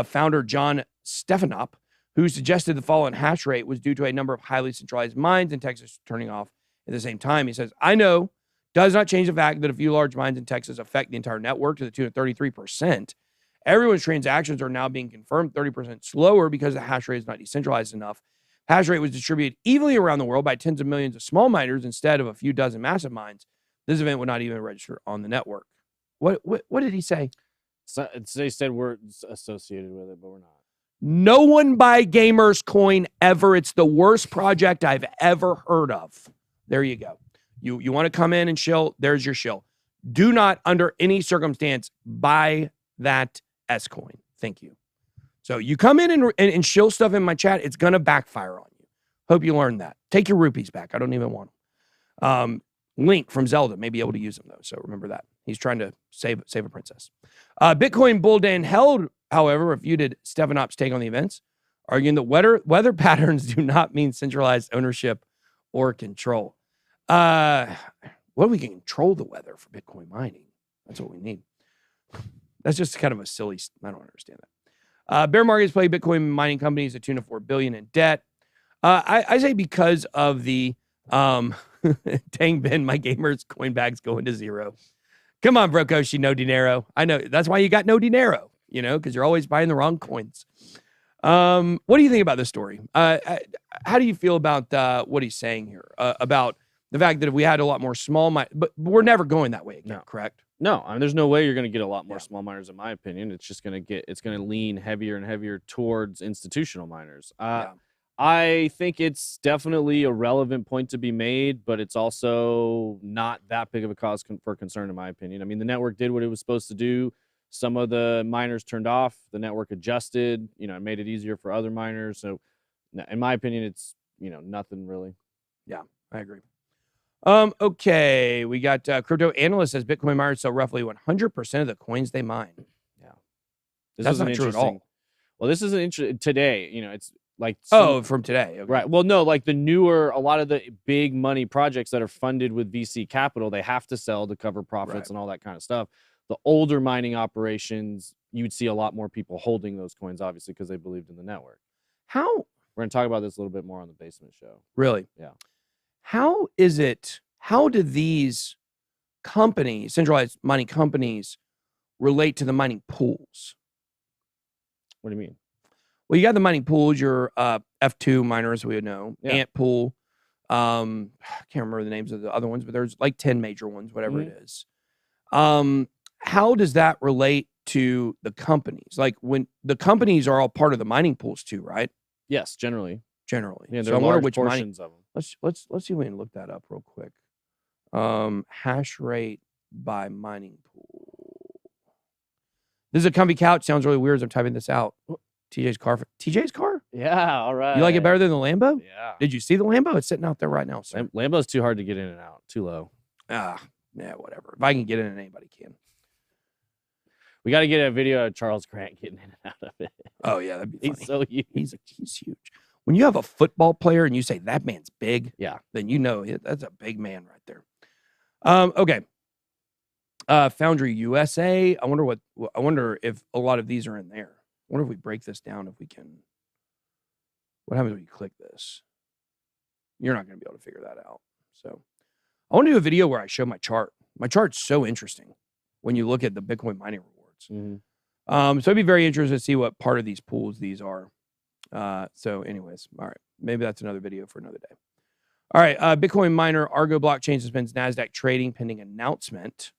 founder John Stefanop, who suggested the fall in hash rate was due to a number of highly centralized mines in Texas turning off at the same time. He says, I know, does not change the fact that a few large mines in Texas affect the entire network to the tune of 33%. Everyone's transactions are now being confirmed 30% slower because the hash rate is not decentralized enough. Hash rate was distributed evenly around the world by tens of millions of small miners instead of a few dozen massive mines. This event would not even register on the network. What did he say? So, they said we're associated with it, but we're not. No one buy Gamers Coin ever. It's the worst project I've ever heard of. There you go. You want to come in and shill? There's your shill. Do not, under any circumstance, buy that S coin. Thank you. So you come in and shill stuff in my chat, it's going to backfire on you. Hope you learned that. Take your rupees back. I don't even want them. Link from Zelda may be able to use them, though, so remember that. He's trying to save a princess. Bitcoin bull Dan Held, however, refuted Stefanop's take on the events, arguing that weather patterns do not mean centralized ownership or control. What if we can control the weather for Bitcoin mining? That's what we need. That's just kind of a silly, I don't understand that. Bear markets play Bitcoin mining companies to the tune of $4 billion in debt. I say because of the dang Ben, my Gamers Coin bag's going to zero. Come on, Brokoshi, no dinero. I know that's why you got no dinero, because you're always buying the wrong coins. What do you think about this story? How do you feel about what he's saying here about the fact that if we had a lot more small miners, but we're never going that way again, correct? No, I mean, there's no way you're going to get a lot more small miners, in my opinion. It's just going to lean heavier and heavier towards institutional miners. I think it's definitely a relevant point to be made, but it's also not that big of a cause for concern, in my opinion. I mean, the network did what it was supposed to do. Some of the miners turned off. The network adjusted. It made it easier for other miners. So, in my opinion, it's nothing really. Yeah, I agree. Okay, we got crypto analyst says Bitcoin miners sell roughly 100% of the coins they mine. Yeah, that's not true at all. Well, this is an interesting today. It's like from today, okay. Right? Well, no, like a lot of the big money projects that are funded with VC capital, they have to sell to cover profits and all that kind of stuff. The older mining operations, you would see a lot more people holding those coins, obviously, because they believed in the network. How? We're going to talk about this a little bit more on the basement show. Really? Yeah. How do these companies, centralized mining companies, relate to the mining pools? What do you mean? Well, you got the mining pools, your F2 miners, we would know, Ant Pool. I can't remember the names of the other ones, but there's like 10 major ones, whatever it is. How does that relate to the companies? Like when the companies are all part of the mining pools too, right? Yes, generally. Yeah, so I wonder which portions of them. Let's see if we can look that up real quick. Hash rate by mining pool. This is a comfy couch. Sounds really weird as I'm typing this out. TJ's car? Yeah, all right. You like it better than the Lambo? Yeah. Did you see the Lambo? It's sitting out there right now, sir. Lambo's too hard to get in and out. Too low. Yeah, whatever. If I can get in it, anybody can. We got to get a video of Charles Grant getting in and out of it. Oh, yeah, that'd be funny. He's so huge. He's huge. When you have a football player and you say that man's big, then that's a big man right there. Okay. Foundry USA. I wonder if a lot of these are in there. I wonder if we break this down, if we can. What happens when you click this? You're not going to be able to figure that out. So I want to do a video where I show my chart. My chart's so interesting when you look at the Bitcoin mining rewards. So I'd be very interested to see what part of these pools these are. So anyways, all right. Maybe that's another video for another day. All right. Bitcoin miner Argo blockchain suspends NASDAQ trading pending announcement.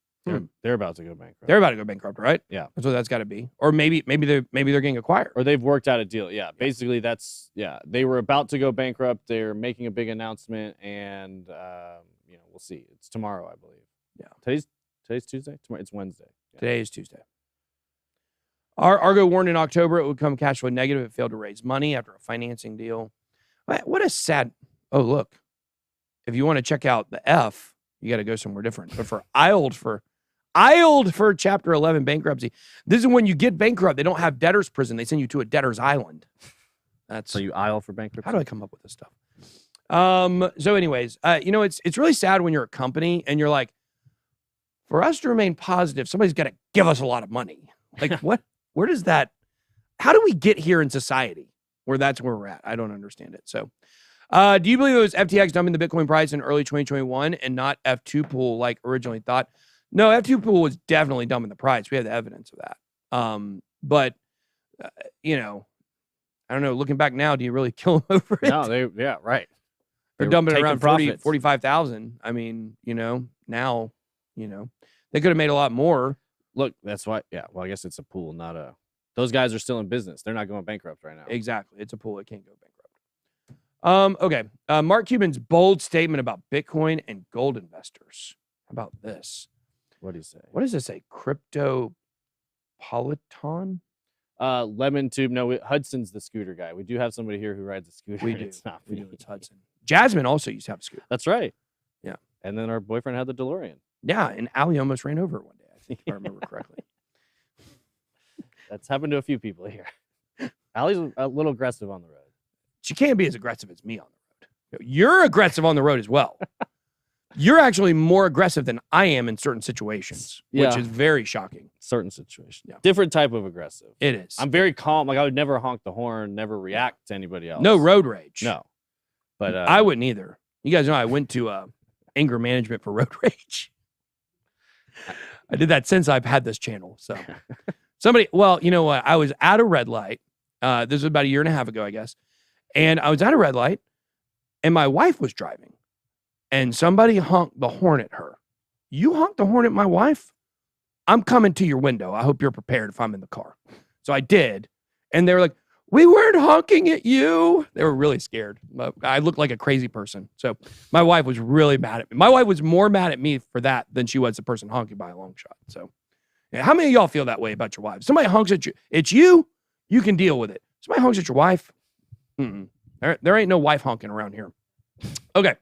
They're about to go bankrupt. They're about to go bankrupt, right? Yeah. That's what that's got to be. Or maybe they're getting acquired. Or they've worked out a deal. Yeah. Basically, they were about to go bankrupt. They're making a big announcement, and we'll see. It's tomorrow, I believe. Yeah. Today's Tuesday. Tomorrow, it's Wednesday. Yeah. Today is Tuesday. Argo warned in October it would become cash flow negative if it failed to raise money after a financing deal. What a sad. Oh, look. If you want to check out the F, you got to go somewhere different. But for ILD for Chapter 11 bankruptcy, this is when you get bankrupt. They don't have debtor's prison. They send you to a debtor's island. So you aisle for bankruptcy? How do I come up with this stuff? So anyways, it's really sad when you're a company and you're like, for us to remain positive, somebody's got to give us a lot of money. Like what? Where does that? How do we get here in society where that's where we're at? I don't understand it. So, do you believe it was FTX dumping the Bitcoin price in early 2021 and not F2 pool like originally thought? No, F2 pool was definitely dumping the price. We have the evidence of that. But I don't know. Looking back now, do you really kill them over it? No, right. They're dumping it around 45,000. I mean, now, they could have made a lot more. Look, that's why. Yeah. Well, I guess it's a pool, not a. Those guys are still in business. They're not going bankrupt right now. Exactly. It's a pool. It can't go bankrupt. Okay. Mark Cuban's bold statement about Bitcoin and gold investors. How about this? What do you say? What does this say? Cryptopolitan? Lemon Tube. No, Hudson's the scooter guy. We do have somebody here who rides a scooter. We do. It's not We me. do. It's Hudson. Jasmine also used to have a scooter. That's right. Yeah. And then our boyfriend had the DeLorean. Yeah. And Allie almost ran over it one day, I think, if I remember correctly. That's happened to a few people here. Allie's a little aggressive on the road. She can't be as aggressive as me on the road. You're aggressive on the road as well. You're actually more aggressive than I am in certain situations, which is very shocking. Certain situations. Yeah. Different type of aggressive. It is. I'm very calm. Like I would never honk the horn, never react to anybody else. No road rage. No. But I wouldn't either. You guys know I went to anger management for road rage. I did that since I've had this channel. So well, you know what? I was at a red light. This was about a year and a half ago, I guess. And I was at a red light and my wife was driving and somebody honked the horn at her. You honked the horn at my wife? I'm coming to your window. I hope you're prepared if I'm in the car. So I did. And they were like, we weren't honking at you. They were really scared. I looked like a crazy person. So my wife was really mad at me. My wife was more mad at me for that than she was the person honking by a long shot. So yeah, how many of y'all feel that way about your wives? Somebody honks at you. It's you. You can deal with it. Somebody honks at your wife. There ain't no wife honking around here. Okay.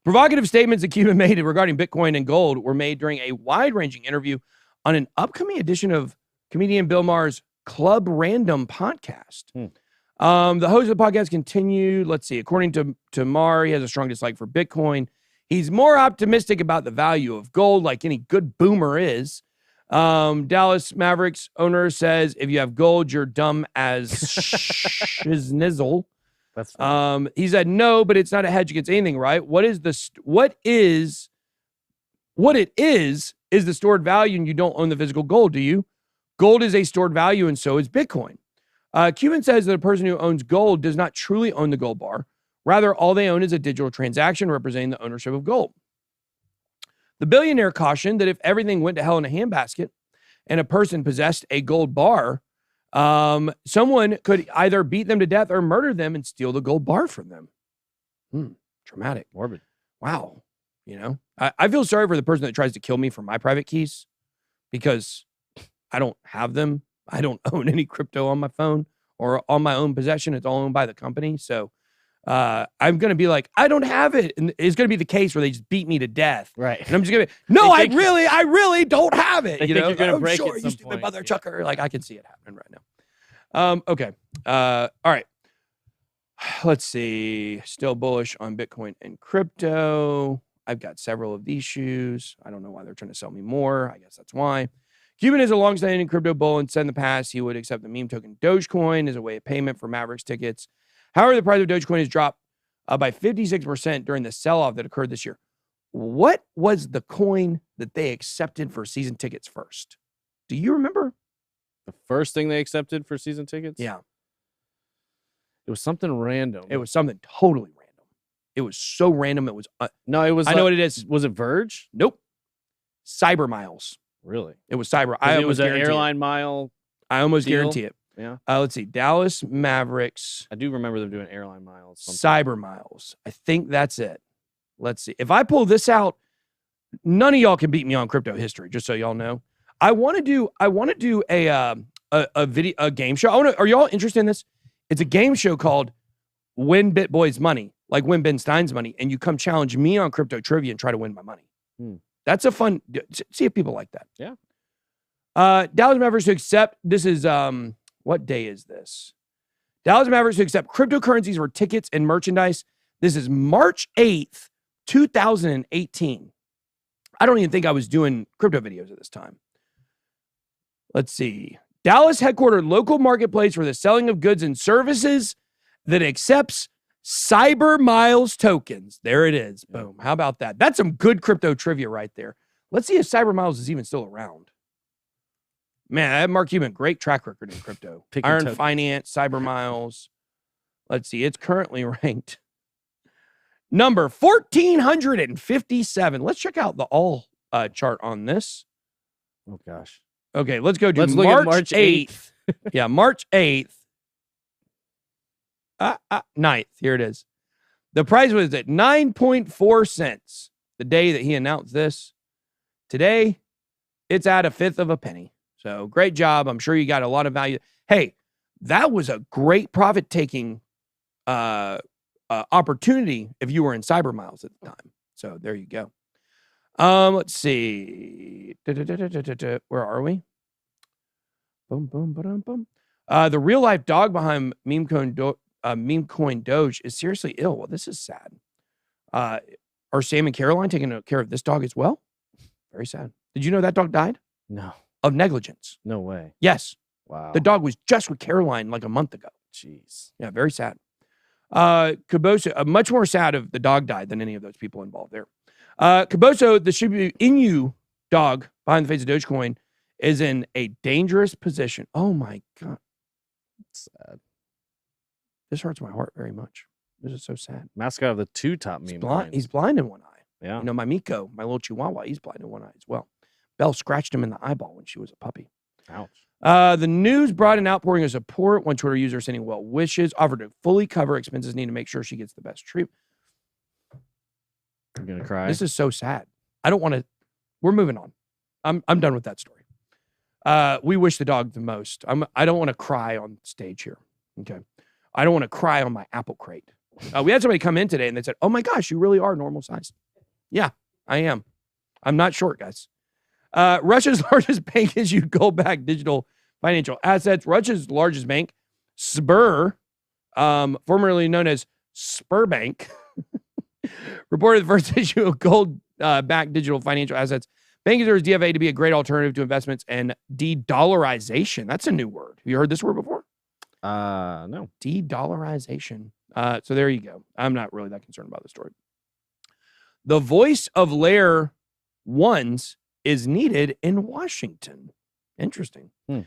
Provocative statements that Cuban made regarding Bitcoin and gold were made during a wide-ranging interview on an upcoming edition of comedian Bill Maher's Club Random podcast. The host of the podcast continued, let's see, according to Maher, he has a strong dislike for Bitcoin. He's more optimistic about the value of gold, like any good boomer is. Dallas Mavericks owner says, if you have gold, you're dumb as shiznizzle. That's funny. He said, no, but it's not a hedge against anything, right? What it is the stored value, and you don't own the physical gold, do you? Gold is a stored value, and so is Bitcoin. Cuban says that a person who owns gold does not truly own the gold bar. Rather, all they own is a digital transaction representing the ownership of gold. The billionaire cautioned that if everything went to hell in a handbasket and a person possessed a gold bar, someone could either beat them to death or murder them and steal the gold bar from them. Traumatic. Morbid. Wow. I feel sorry for the person that tries to kill me for my private keys because I don't have them. I don't own any crypto on my phone or on my own possession. It's all owned by the company. So I'm going to be like, I don't have it. And it's going to be the case where they just beat me to death. Right. And I'm just going to be, no, I really don't have it. They think you're going to break sure, it you some stupid point. mother chucker. Like I can see it happening right now. Okay. All right. Let's see. Still bullish on Bitcoin and crypto. I've got several of these shoes. I don't know why they're trying to sell me more. I guess that's why. Cuban is a long-standing crypto bull and said in the past he would accept the meme token Dogecoin as a way of payment for Mavericks tickets. However, the price of Dogecoin has dropped by 56% during the sell-off that occurred this year. What was the coin that they accepted for season tickets first? Do you remember? The first thing they accepted for season tickets? Yeah. It was something random. It was something totally random. It was so random. It was. No, it was. I know what it is. Was it Verge? Nope. Cyber miles. Really? It was cyber. It was an airline mile. I almost deal? guarantee it. Yeah. Let's see. Dallas Mavericks. I do remember them doing airline miles. Cyber miles. I think that's it. Let's see. If I pull this out, none of y'all can beat me on crypto history. Just so y'all know, I want to do a game show. Are y'all interested in this? It's a game show called Win BitBoy's Money, like Win Ben Stein's money, and you come challenge me on crypto trivia and try to win my money. That's a fun. See if people like that. Yeah. Dallas Mavericks to accept. This is what day is this? Dallas Mavericks to accept cryptocurrencies for tickets and merchandise. This is March 8th, 2018. I don't even think I was doing crypto videos at this time. Let's see. Dallas headquartered local marketplace for the selling of goods and services that accepts Cyber Miles tokens. There it is. Boom. How about that? That's some good crypto trivia right there. Let's see if Cyber Miles is even still around. Man, that Mark Cuban, great track record in crypto. Iron Finance, Cyber Miles. Let's see. It's currently ranked number 1,457. Let's check out the all chart on this. Oh, gosh. Okay, let's go to Let's look at March 8th. Yeah, March 8th. 9th. Here it is. The price was at 9.4 cents the day that he announced this. Today, it's at a fifth of a penny. So great job. I'm sure you got a lot of value. Hey, that was a great profit-taking opportunity if you were in Cyber Miles at the time. So there you go. Let's see. Where are we? Boom, boom, ba-dum, boom. The real-life dog behind meme coin Doge is seriously ill. Well, this is sad. Are Sam and Caroline taking care of this dog as well? Very sad. Did you know that dog died? No. Of negligence. No way. Yes. Wow. The dog was just with Caroline like a month ago. Jeez. Yeah, very sad. Caboso, much more sad if the dog died than any of those people involved there. Caboso, the Shiba Inu dog behind the face of Dogecoin, is in a dangerous position. Oh my God. Sad. This hurts my heart very much. This is so sad. Mascot of the two top meme coins. He's blind in one eye. Yeah. You know, my Miko, my little Chihuahua, he's blind in one eye as well. Belle scratched him in the eyeball when she was a puppy. Ouch. The news brought an outpouring of support. One Twitter user sending well wishes, offered to fully cover expenses needed to make sure she gets the best treatment. I'm gonna cry. This is so sad. I don't want to. We're moving on. I'm done with that story. We wish the dog the most. I don't want to cry on stage here. Okay. I don't want to cry on my apple crate. We had somebody come in today and they said, "Oh my gosh, you really are normal sized." Yeah, I am. I'm not short, guys. Russia's largest bank issued gold-backed digital financial assets. Russia's largest bank, Sber, formerly known as Sberbank, reported the first issue of gold-backed digital financial assets. Bank considers DFA to be a great alternative to investments and de-dollarization. That's a new word. Have you heard this word before? No. De-dollarization. So there you go. I'm not really that concerned about the story. The voice of layer ones is needed in Washington. Interesting. Who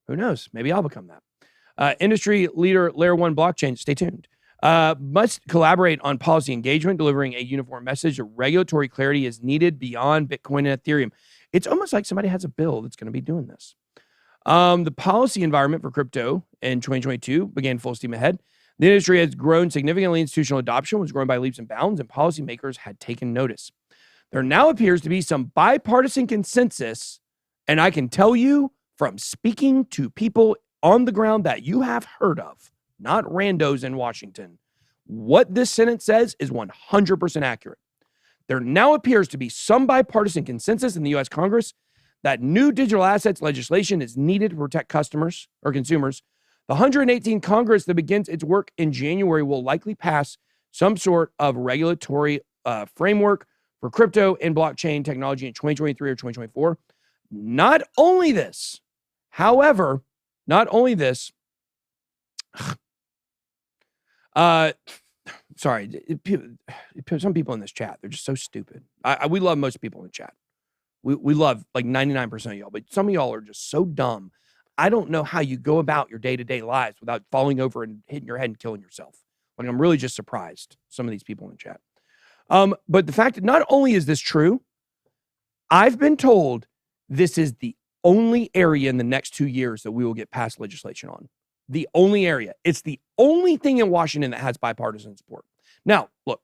knows? Maybe I'll become that. Industry leader Layer 1 blockchain, stay tuned, must collaborate on policy engagement, delivering a uniform message of regulatory clarity is needed beyond Bitcoin and Ethereum. It's almost like somebody has a bill that's going to be doing this. The policy environment for crypto in 2022 began full steam ahead. The industry has grown significantly. Institutional adoption was growing by leaps and bounds, and policymakers had taken notice. There now appears to be some bipartisan consensus, and I can tell you from speaking to people on the ground that you have heard of, not randos in Washington, what this sentence says is 100% accurate. There now appears to be some bipartisan consensus in the U.S. Congress that new digital assets legislation is needed to protect customers or consumers. The 118 Congress that begins its work in January will likely pass some sort of regulatory framework for crypto and blockchain technology in 2023 or 2024. Not only this, however, sorry, some people in this chat, they're just so stupid. We love most people in the chat. We love like 99% of y'all, but some of y'all are just so dumb. I don't know how you go about your day-to-day lives without falling over and hitting your head and killing yourself. Like, I'm really just surprised, some of these people in the chat. But the fact that not only is this true, I've been told this is the only area in the next 2 years that we will get passed legislation on. The only area. It's the only thing in Washington that has bipartisan support. Now, look,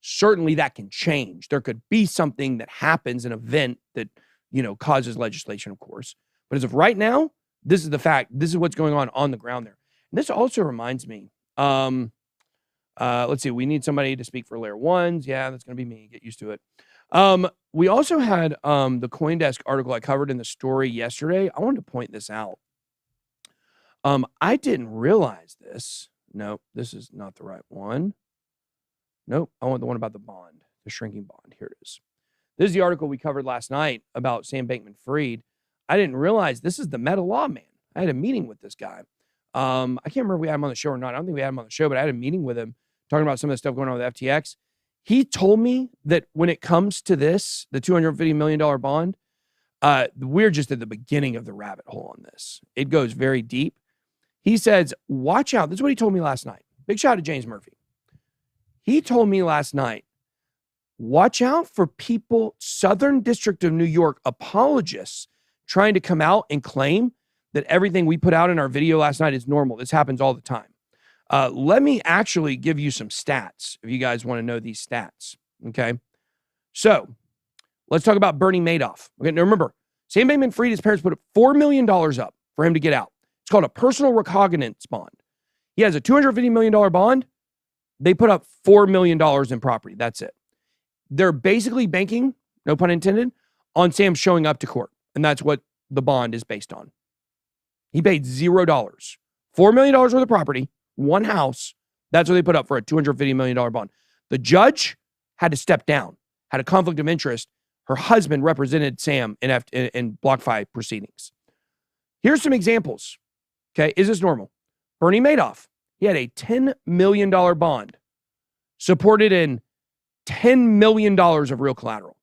certainly that can change. There could be something that happens, an event that, causes legislation, of course. But as of right now, this is the fact. This is what's going on the ground there. And this also reminds me, let's see, we need somebody to speak for layer ones. Yeah, that's going to be me. Get used to it. We also had the CoinDesk article I covered in the story yesterday. I wanted to point this out. I didn't realize this. Nope, this is not the right one. Nope, I want the one about the bond, the shrinking bond. Here it is. This is the article we covered last night about Sam Bankman-Fried. I didn't realize this is the meta law man. I had a meeting with this guy. I can't remember if we had him on the show or not. I don't think we had him on the show, but I had a meeting with him talking about some of the stuff going on with FTX. He told me that when it comes to this, the $250 million bond, we're just at the beginning of the rabbit hole on this. It goes very deep. He says, watch out. This is what he told me last night. Big shout out to James Murphy. He told me last night, watch out for people, Southern District of New York apologists trying to come out and claim that everything we put out in our video last night is normal. This happens all the time. Let me actually give you some stats if you guys want to know these stats. Okay. So let's talk about Bernie Madoff. Okay. Now remember, Sam Bankman-Fried, his parents put $4 million up for him to get out. It's called a personal recognizance bond. He has a $250 million bond. They put up $4 million in property. That's it. They're basically banking, no pun intended, on Sam showing up to court. And that's what the bond is based on. He paid $0. $4 million worth of property, one house. That's what they put up for a $250 million bond. The judge had to step down, had a conflict of interest. Her husband represented Sam in BlockFi proceedings. Here's some examples. Okay, is this normal? Bernie Madoff, he had a $10 million bond supported in $10 million of real collateral.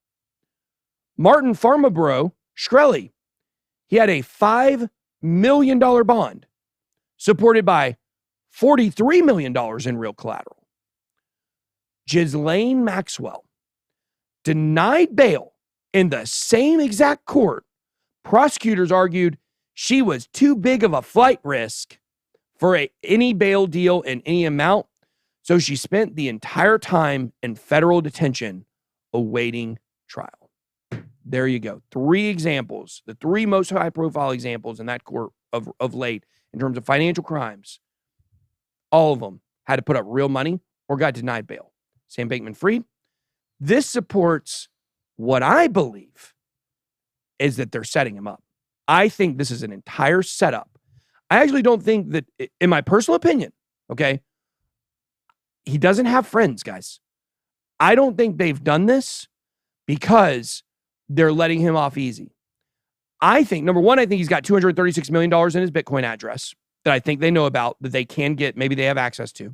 Martin Pharmabro Shkreli, he had a $5 million bond supported by $43 million in real collateral. Ghislaine Maxwell denied bail in the same exact court. Prosecutors argued she was too big of a flight risk for any bail deal in any amount, so she spent the entire time in federal detention awaiting trial. There you go. 3 examples, the 3 most high-profile examples in that court of late in terms of financial crimes. All of them had to put up real money or got denied bail. Sam Bankman-Fried. This supports what I believe is that they're setting him up. I think this is an entire setup. I actually don't think that, in my personal opinion, okay, he doesn't have friends, guys. I don't think they've done this because they're letting him off easy. I think, number one, I think he's got $236 million in his Bitcoin address that I think they know about, that they can get, maybe they have access to.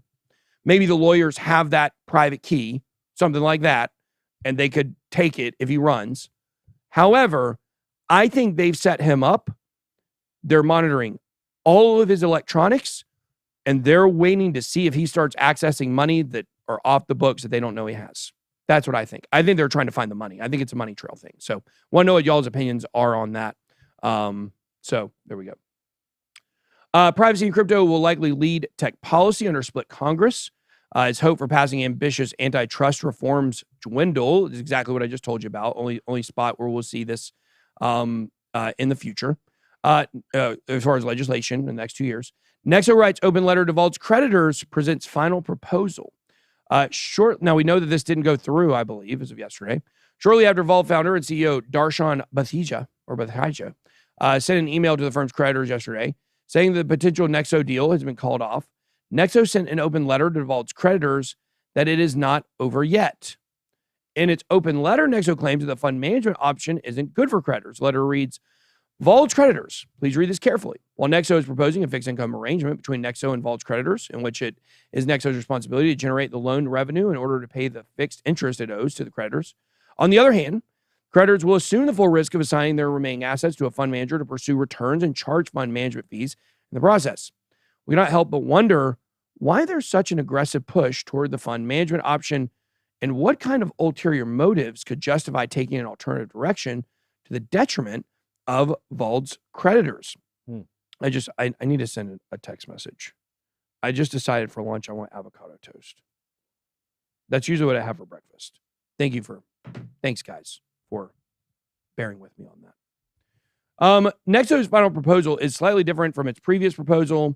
Maybe the lawyers have that private key, something like that, and they could take it if he runs. However, I think they've set him up. They're monitoring all of his electronics, and they're waiting to see if he starts accessing money that are off the books that they don't know he has. That's what I think. I think they're trying to find the money. I think it's a money trail thing. So want to know what y'all's opinions are on that. So there we go. Privacy in crypto will likely lead tech policy under split Congress. As hope for passing ambitious antitrust reforms dwindle, is exactly what I just told you about. Only spot where we'll see this in the future. As far as legislation in the next 2 years. Nexo writes, open letter to vaults creditors, presents final proposal. Now we know that this didn't go through, I believe, as of yesterday. Shortly after Vault founder and CEO Darshan Bathija sent an email to the firm's creditors yesterday saying the potential Nexo deal has been called off. Nexo sent an open letter to Vault's creditors that it is not over yet. In its open letter, Nexo claims that the fund management option isn't good for creditors. The letter reads, Vault's creditors, please read this carefully. While Nexo is proposing a fixed income arrangement between Nexo and Vault's creditors, in which it is Nexo's responsibility to generate the loan revenue in order to pay the fixed interest it owes to the creditors. On the other hand, Creditors will assume the full risk of assigning their remaining assets to a fund manager to pursue returns and charge fund management fees in the process. We cannot help but wonder why there's such an aggressive push toward the fund management option and what kind of ulterior motives could justify taking an alternative direction to the detriment of Vold's creditors. I need to send a text message. I just decided for lunch I want avocado toast. That's usually what I have for breakfast. Thanks guys for bearing with me on that. Nexo's final proposal is slightly different from its previous proposal.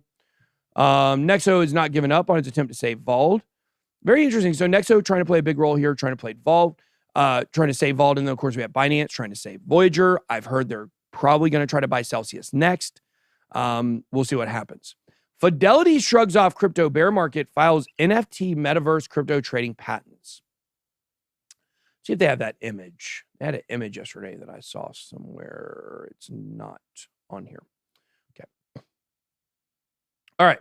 Nexo is not giving up on its attempt to save Vold. Very interesting. So Nexo trying to play a big role here, trying to play Vold, trying to save Vold. And then, of course, we have Binance trying to save Voyager. I've heard they're probably going to try to buy Celsius next. We'll see what happens. Fidelity shrugs off crypto bear market, files NFT metaverse crypto trading patents. See if they have that image. They had an image yesterday that I saw somewhere. It's not on here. Okay. All right.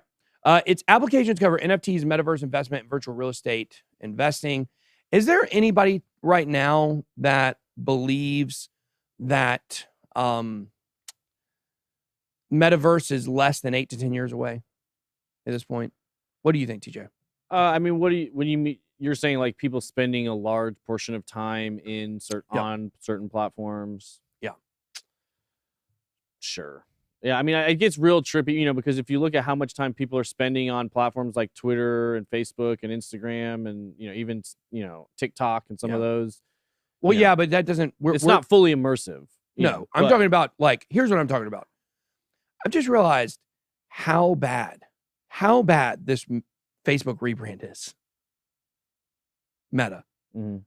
Its applications cover NFTs, metaverse investment, and virtual real estate investing. Is there anybody right now that believes that metaverse is less than 8 to 10 years away at this point? What do you think, TJ? I mean, what do you mean? You're saying like people spending a large portion of time in on certain platforms? Yeah. Sure. Yeah, I mean, it gets real trippy, because if you look at how much time people are spending on platforms like Twitter and Facebook and Instagram and, even, TikTok and some of those. Well, yeah, but that doesn't... It's not fully immersive. No, I'm talking about, here's what I'm talking about. I've just realized how bad this Facebook rebrand is. Meta. Mm-hmm.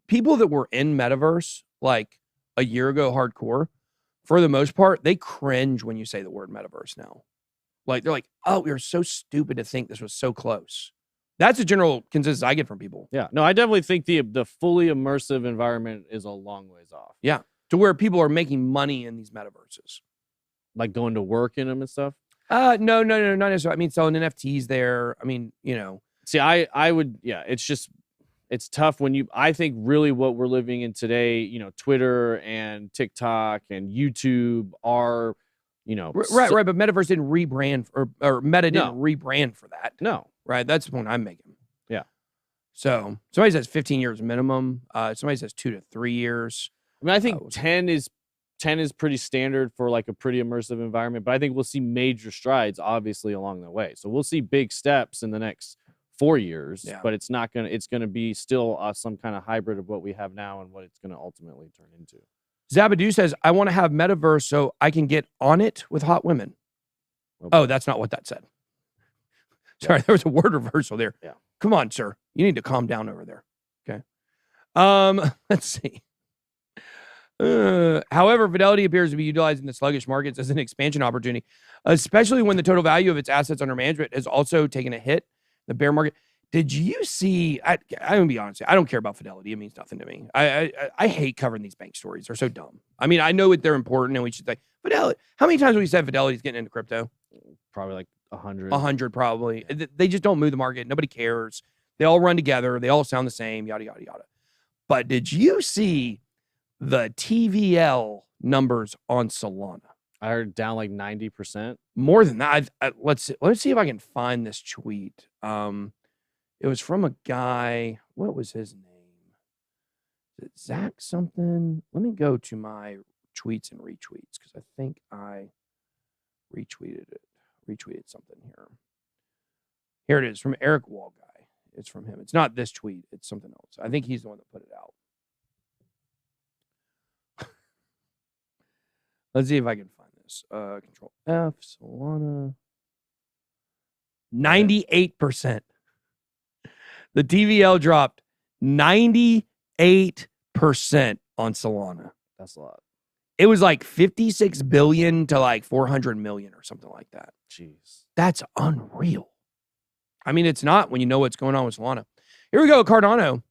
People that were in Metaverse, a year ago hardcore, for the most part, they cringe when you say the word metaverse now. They're like, oh, we were so stupid to think this was so close. That's a general consensus I get from people. Yeah. No, I definitely think the fully immersive environment is a long ways off. Yeah. To where people are making money in these metaverses. Like going to work in them and stuff? No, not necessarily. I mean, selling NFTs there. I mean, See, I would, it's tough when I think really what we're living in today, Twitter and TikTok and YouTube are, Right. But Metaverse didn't rebrand or Meta didn't rebrand for that. No. Right. That's the point I'm making. Yeah. So somebody says 15 years minimum. Somebody says 2 to 3 years. I mean, I think 10 is pretty standard for a pretty immersive environment, but I think we'll see major strides obviously along the way. So we'll see big steps in the next 4 years, but it's going to be still some kind of hybrid of what we have now and what it's going to ultimately turn into. Zabadoo says, I want to have Metaverse so I can get on it with hot women. Okay. Oh, that's not what that said. Sorry, there was a word reversal there. Yeah. Come on, sir. You need to calm down over there. Okay. Let's see. However, Fidelity appears to be utilizing the sluggish markets as an expansion opportunity, especially when the total value of its assets under management has also taken a hit. The bear market. Did you see? I'm gonna be honest. I don't care about Fidelity. It means nothing to me. I hate covering these bank stories. They're so dumb. I mean, I know that they're important, and we should say Fidelity. How many times have we said Fidelity's getting into crypto? Probably like 100. 100, probably. They just don't move the market. Nobody cares. They all run together. They all sound the same. Yada yada yada. But did you see the TVL numbers on Solana? I heard down like 90%. More than that. Let's see if I can find this tweet. It was from a guy. What was his name? Is it Zach something? Let me go to my tweets and retweets because I think I retweeted something here. Here it is from Eric Wall guy. It's from him. It's not this tweet. It's something else. I think he's the one that put it out. Let's see if I can find this. Control F, Solana. 98%. The TVL dropped 98% on Solana. That's a lot. It was like 56 billion to like 400 million or something like that. Jeez. That's unreal. I mean, it's not when you know what's going on with Solana. Here we go, Cardano.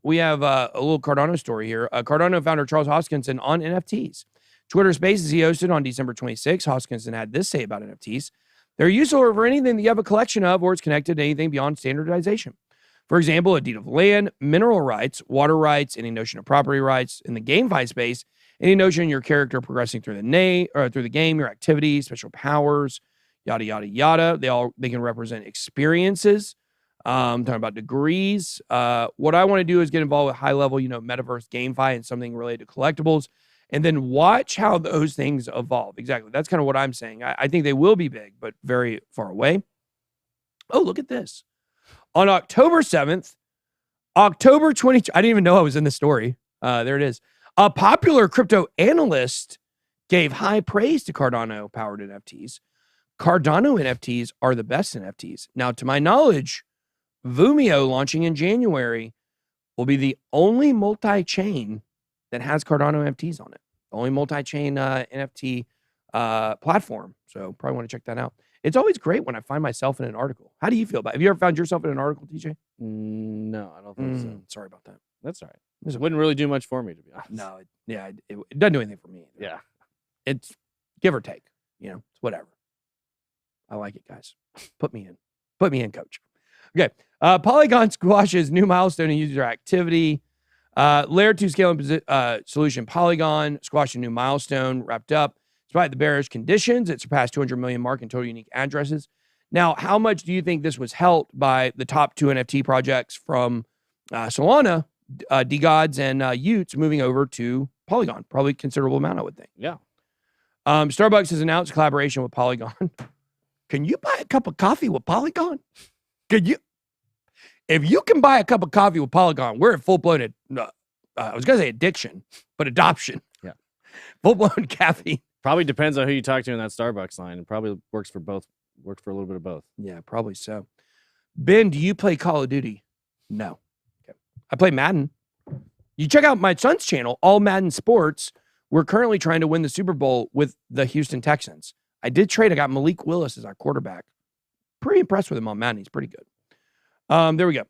We have a little Cardano story here. Cardano founder Charles Hoskinson on NFTs. Twitter Spaces he hosted on December 26. Hoskinson had this say about NFTs. They're useful for anything that you have a collection of or it's connected to anything beyond standardization. For example, a deed of land, mineral rights, water rights, any notion of property rights in the GameFi space, any notion your character progressing through the game, your activities, special powers, yada yada yada. They can represent experiences. Talking about degrees. What I want to do is get involved with high level, metaverse GameFi and something related to collectibles, and then watch how those things evolve. Exactly. That's kind of what I'm saying. I think they will be big, but very far away. Oh, look at this. On October 7th, October 20, I didn't even know I was in the story. There it is. A popular crypto analyst gave high praise to Cardano-powered NFTs. Cardano NFTs are the best NFTs. Now, to my knowledge, Vumio, launching in January, will be the only multi-chain that has Cardano NFTs on it. The only multi-chain NFT platform. So probably want to check that out. It's always great when I find myself in an article. How do you feel about it? Have you ever found yourself in an article, TJ? No, I don't think so. Sorry about that. That's all right. It wouldn't really do much for me, to be honest. No, it doesn't do anything for me either. Yeah. It's give or take. It's whatever. I like it, guys. Put me in, coach. Okay. Polygon squashes new milestone in user activity. Layer 2 scaling solution Polygon squashed a new milestone, wrapped up. Despite the bearish conditions, it surpassed 200 million mark in total unique addresses. Now, how much do you think this was helped by the top 2 NFT projects from Solana, DGods and Utes moving over to Polygon? Probably a considerable amount, I would think. Yeah. Starbucks has announced collaboration with Polygon. Can you buy a cup of coffee with Polygon? Could you? If you can buy a cup of coffee with Polygon, we're at full-blown, I was going to say addiction, but adoption. Yeah. Full-blown caffeine. Probably depends on who you talk to in that Starbucks line. It probably works for both. Works for a little bit of both. Yeah, probably so. Ben, do you play Call of Duty? No. Okay. I play Madden. You check out my son's channel, All Madden Sports. We're currently trying to win the Super Bowl with the Houston Texans. I did trade. I got Malik Willis as our quarterback. Pretty impressed with him on Madden. He's pretty good. There we go.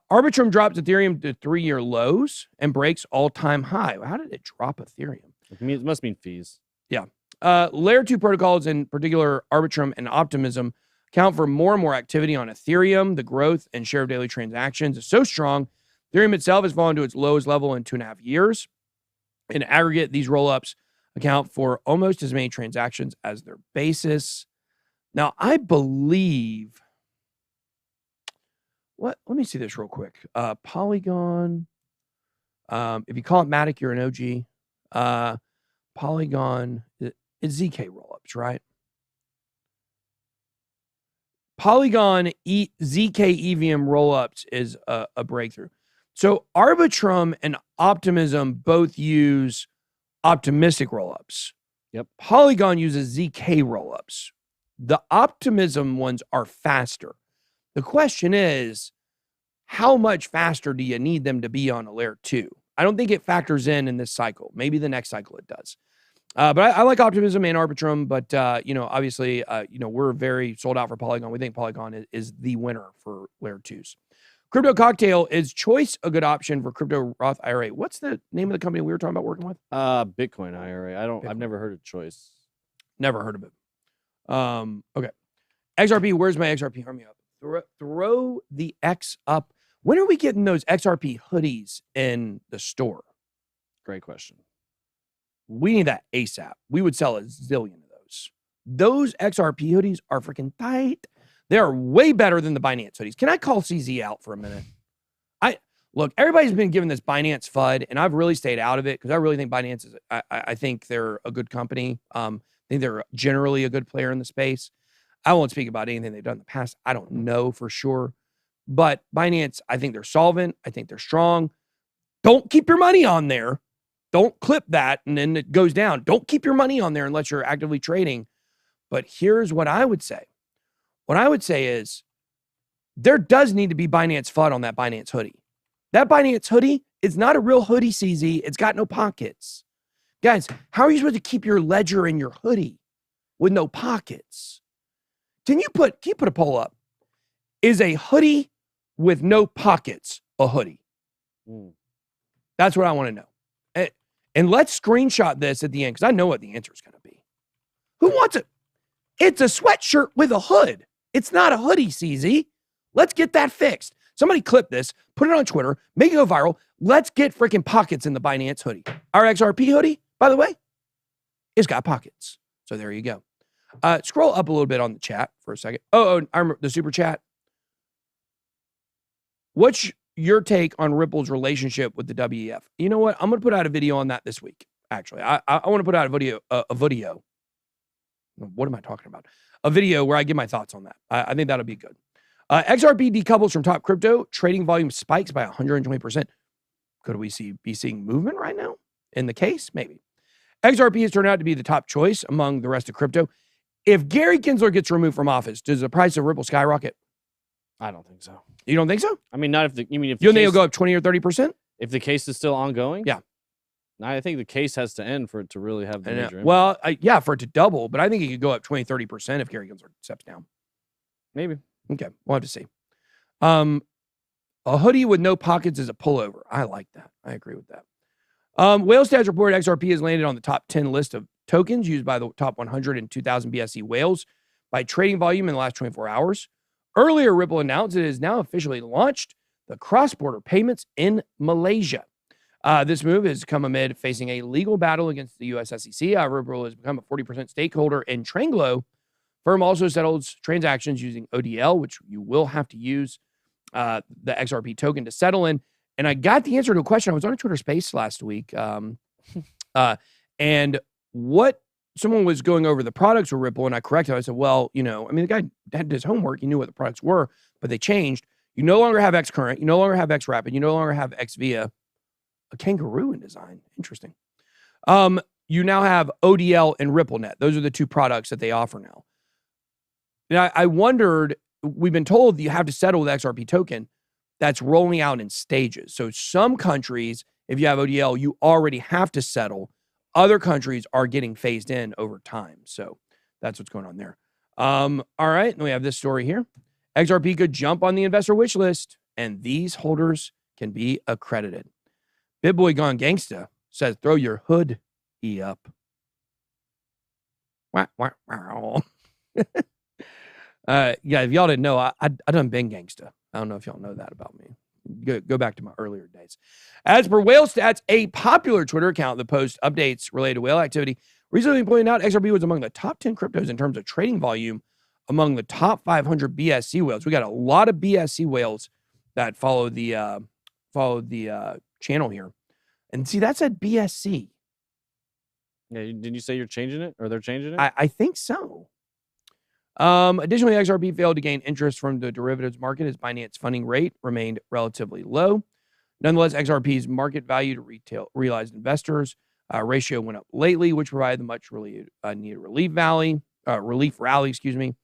Arbitrum drops Ethereum to 3-year lows and breaks all-time high. How did it drop Ethereum? It must mean fees. Yeah. Layer 2 protocols, in particular Arbitrum and Optimism, account for more and more activity on Ethereum. The growth and share of daily transactions is so strong. Ethereum itself has fallen to its lowest level in 2.5 years. In aggregate, these rollups account for almost as many transactions as their basis. Now, I believe... Let me see this real quick. Polygon. If you call it MATIC, you're an OG. Polygon is ZK rollups, right? Polygon ZK EVM rollups is a breakthrough. So Arbitrum and Optimism both use optimistic rollups. Yep. Polygon uses ZK rollups. The Optimism ones are faster. The question is, how much faster do you need them to be on a layer 2? I don't think it factors in this cycle. Maybe the next cycle it does. But I like Optimism and Arbitrum, but, obviously, we're very sold out for Polygon. We think Polygon is the winner for layer 2s. Crypto Cocktail, is Choice a good option for crypto Roth IRA? What's the name of the company we were talking about working with? Bitcoin IRA. I've never heard of Choice. Never heard of it. Okay. XRP, where's my XRP? Arm me up. Throw the X up. When are we getting those XRP hoodies in the store? Great question. We need that ASAP. We would sell a zillion of those. Those XRP hoodies are freaking tight. They are way better than the Binance hoodies. Can I call CZ out for a minute? Look, everybody's been giving this Binance FUD, and I've really stayed out of it because I really think Binance is, I think they're a good company. I think they're generally a good player in the space. I won't speak about anything they've done in the past. I don't know for sure. But Binance, I think they're solvent. I think they're strong. Don't keep your money on there. Don't clip that and then it goes down. Don't keep your money on there unless you're actively trading. But here's what I would say. What I would say is there does need to be Binance FUD on that Binance hoodie. That Binance hoodie is not a real hoodie, CZ. It's got no pockets. Guys, how are you supposed to keep your ledger in your hoodie with no pockets? Can you put a poll up? Is a hoodie with no pockets a hoodie? That's what I want to know. And let's screenshot this at the end because I know what the answer is going to be. Who wants it? It's a sweatshirt with a hood. It's not a hoodie, CZ. Let's get that fixed. Somebody clip this, put it on Twitter, make it go viral. Let's get freaking pockets in the Binance hoodie. Our XRP hoodie, by the way, it's got pockets. So there you go. Scroll up a little bit on the chat for a second. Oh, I remember the super chat. What's your take on Ripple's relationship with the WEF? You know what? I'm going to put out a video on that this week. Actually, I want to put out a video. What am I talking about? A video where I give my thoughts on that. I think that'll be good. XRP decouples from top crypto. Trading volume spikes by 120%. Could we be seeing movement right now in the case? Maybe. XRP has turned out to be the top choice among the rest of crypto. If Gary Gensler gets removed from office, does the price of Ripple skyrocket? I don't think so. You don't think so? I mean, not if the, you mean if You think it'll go up 20 or 30%? if the case is still ongoing? Yeah. I think the case has to end for it to really have the major impact. Well, yeah, for it to double, but I think it could go up 20, 30% if Gary Gensler steps down. Maybe. Okay, we'll have to see. A hoodie with no pockets is a pullover. I like that. I agree with that. Whale Stats report XRP has landed on the top 10 list of tokens used by the top 102,000 BSC whales by trading volume in the last 24 hours. Earlier, Ripple announced it has now officially launched the cross-border payments in Malaysia. This move has come amid facing a legal battle against the U.S. SEC. Ripple has become a 40% stakeholder in Tranglo. Firm also settles transactions using ODL, which you will have to use the XRP token to settle in. And I got the answer to a question. I was on a Twitter space last week. And what someone was going over the products with Ripple, and I corrected. I said, well, you know, I mean, the guy had his homework. He knew what the products were, but they changed. You no longer have X Current. You no longer have X Rapid. You no longer have X Via. A kangaroo in design. Interesting. You now have ODL and RippleNet. Those are the two products that they offer now. Now, I wondered, we've been told that you have to settle with XRP token. That's rolling out in stages. So some countries, if you have ODL, you already have to settle. Other countries are getting phased in over time. So that's what's going on there. All right. And we have this story here. XRP could jump on the investor wish list, and these holders can be accredited. BitBoy Gone Gangsta says, throw your hood up. Wah, wah, wah. Yeah, if y'all didn't know, I done been gangsta. I don't know if y'all know that about me. Go back to my earlier days. As per Whale Stats, a popular Twitter account that posts updates related to whale activity, recently pointed out XRP was among the top 10 cryptos in terms of trading volume among the top 500 BSC whales. We got a lot of BSC whales that follow the channel here. And see, that said BSC. Yeah, did you say you're changing it, or they're changing it? I think so. Additionally, XRP failed to gain interest from the derivatives market as Binance funding rate remained relatively low. Nonetheless, XRP's market value to retail realized investors ratio went up lately, which provided the much really needed relief rally.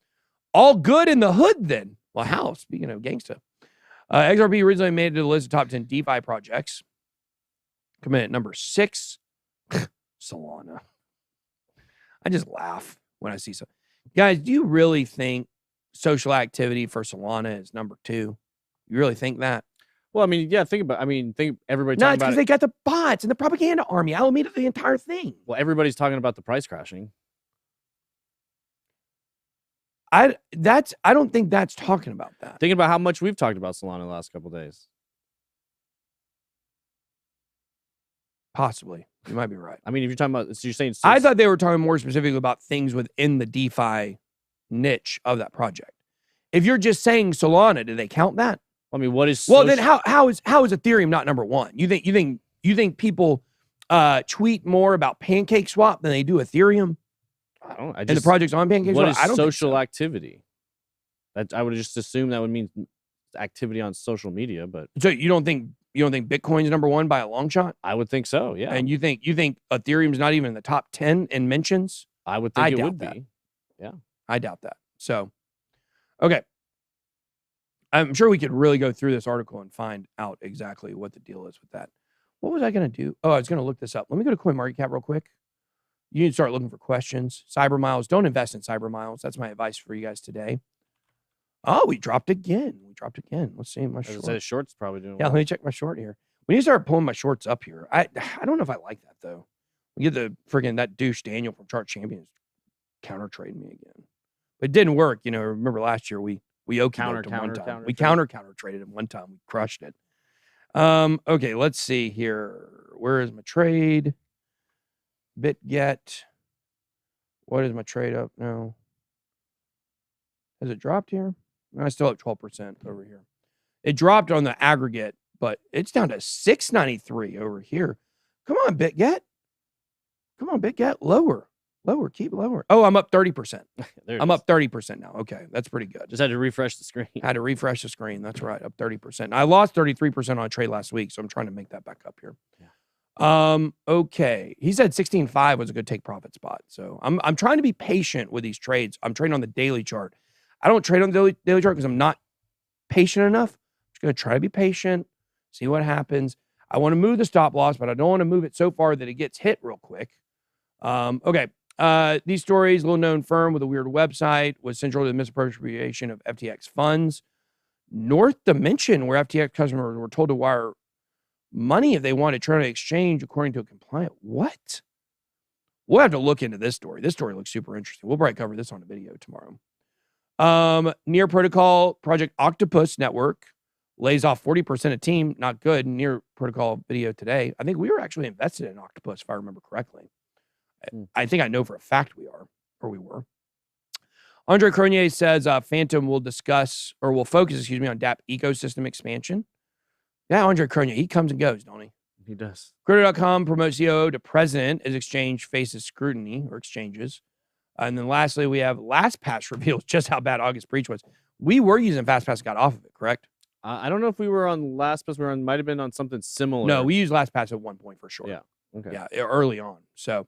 All good in the hood then. Well, how? Speaking of gangsta. XRP originally made it to the list of top 10 DeFi projects. Coming in at number 6, Solana. I just laugh when I see so. Guys, do you really think social activity for Solana is number 2? You really think that? Well, I mean, yeah, think everybody No, talking it's because about they it. got the bots and the propaganda army. Alameda, the entire thing. Well, everybody's talking about the price crashing. I don't think that's talking about that. Thinking about how much we've talked about Solana the last couple of days. Possibly. You might be right. I mean, if you're talking about, so you're saying, I thought they were talking more specifically about things within the DeFi niche of that project. If you're just saying Solana, do they count that? I mean, what is well? Then how is Ethereum not number 1? You think people tweet more about Pancake Swap than they do Ethereum? I don't. And the project's on Pancake Swap. What is I don't social think so. activity? That I would just assume that would mean activity on social media, but So you don't think Bitcoin's number 1 by a long shot? I would think so. Yeah, And you think Ethereum's not even in the top 10 in mentions? I would think it doubt would that. be. Yeah, I doubt that. So, okay. I'm sure we could really go through this article and find out exactly what the deal is with that. What was I going to do? Oh, I was going to look this up. Let me go to CoinMarketCap real quick. You need to start looking for questions. Cyber Miles. Don't invest in Cyber Miles. That's my advice for you guys today. Oh, we dropped again. Let's see my short. the short's probably doing. Yeah, well. let me check my short here. We need to start pulling my shorts up here. I don't know if I like that though. We get the friggin' that douche Daniel from Chart Champions counter trading me again. But it didn't work. You know, remember last year we We okey Counter, doked him one counter, time. counter We trade. counter traded him one time. We crushed it. Okay, let's see here. Where is my trade? BitGet. What is my trade up now? Has it dropped here? No, I still have 12% over here. It dropped on the aggregate, but it's down to 693 over here. Come on, BitGet. Come on, BitGet. Lower. Lower. Keep lower. Oh, I'm up 30%. There it I'm is. up 30% now. Okay, that's pretty good. Just had to refresh the screen. Had to refresh the screen. That's right. Up 30%. I lost 33% on a trade last week, so I'm trying to make that back up here. Okay. He said 16.5 was a good take profit spot. So I'm trying to be patient with these trades. I'm trading on the daily chart. I don't trade on the daily chart because I'm not patient enough. I'm just going to try to be patient, see what happens. I want to move the stop loss, but I don't want to move it so far that it gets hit real quick. Okay. These stories, little known firm with a weird website, was central to the misappropriation of FTX funds. North Dimension, where FTX customers were told to wire money if they wanted to trade on exchange according to a compliant. What? We'll have to look into this story. This story looks super interesting. We'll probably cover this on a video tomorrow. Near Protocol Project Octopus Network lays off 40% of team. Not good. Near Protocol video today. I think we were actually invested in Octopus, if I remember correctly. I think I know for a fact we are, or we were. Andre Cronier says Phantom will focus, on DApp ecosystem expansion. Yeah, Andre Cronier, he comes and goes, don't he? He does. Crypto.com promotes COO to president as exchange faces scrutiny or exchanges. And then lastly, we have LastPass reveals just how bad August breach was. We were using FastPass, got off of it, correct? I don't know if we were on LastPass. Might have been on something similar. No, we used LastPass at one point for sure. Yeah. Okay. Yeah, early on. So.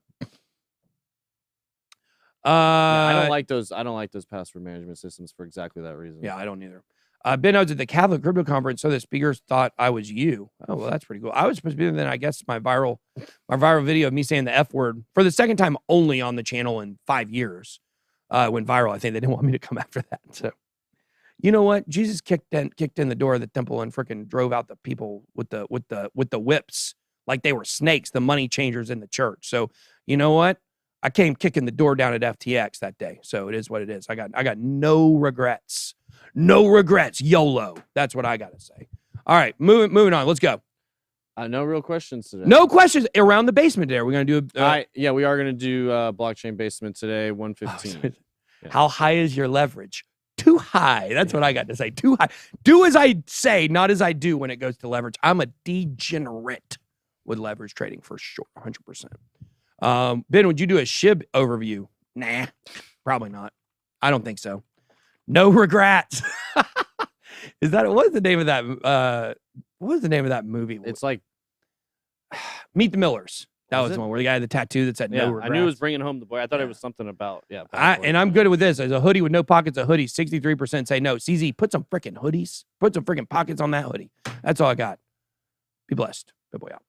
I don't like those. I don't like those password management systems for exactly that reason. Yeah, I don't either. Ben, I was at the Catholic Crypto Conference, so the speakers thought I was you. Oh, well, that's pretty cool. I was supposed to be then. I guess my viral video of me saying the F word for the second time only on the channel in 5 years went viral. I think they didn't want me to come after that. So, you know what? Jesus kicked in the door of the temple and freaking drove out the people with the whips like they were snakes, the money changers in the church. So, you know what? I came kicking the door down at FTX that day. So it is what it is. I got no regrets. No regrets. YOLO. That's what I got to say. All right, moving on. Let's go. No real questions today. No questions around the basement today. We're going to do yeah, we are going to do blockchain basement today, 115. How high is your leverage? Too high. That's what I got to say. Too high. Do as I say, not as I do when it goes to leverage. I'm a degenerate with leverage trading for sure. 100%. Ben, would you do a SHIB overview? Nah, probably not. I don't think so. No regrets. What was the name of that? What was the name of that movie? It's like Meet the Millers. That was it? the one where the guy had the tattoo that said no regrets. I knew it was bringing home the boy. I thought it was something about and I'm good with this. As a hoodie with no pockets, a hoodie. 63% say no. CZ, put some freaking hoodies. Put some freaking pockets on that hoodie. That's all I got. Be blessed. Good boy out.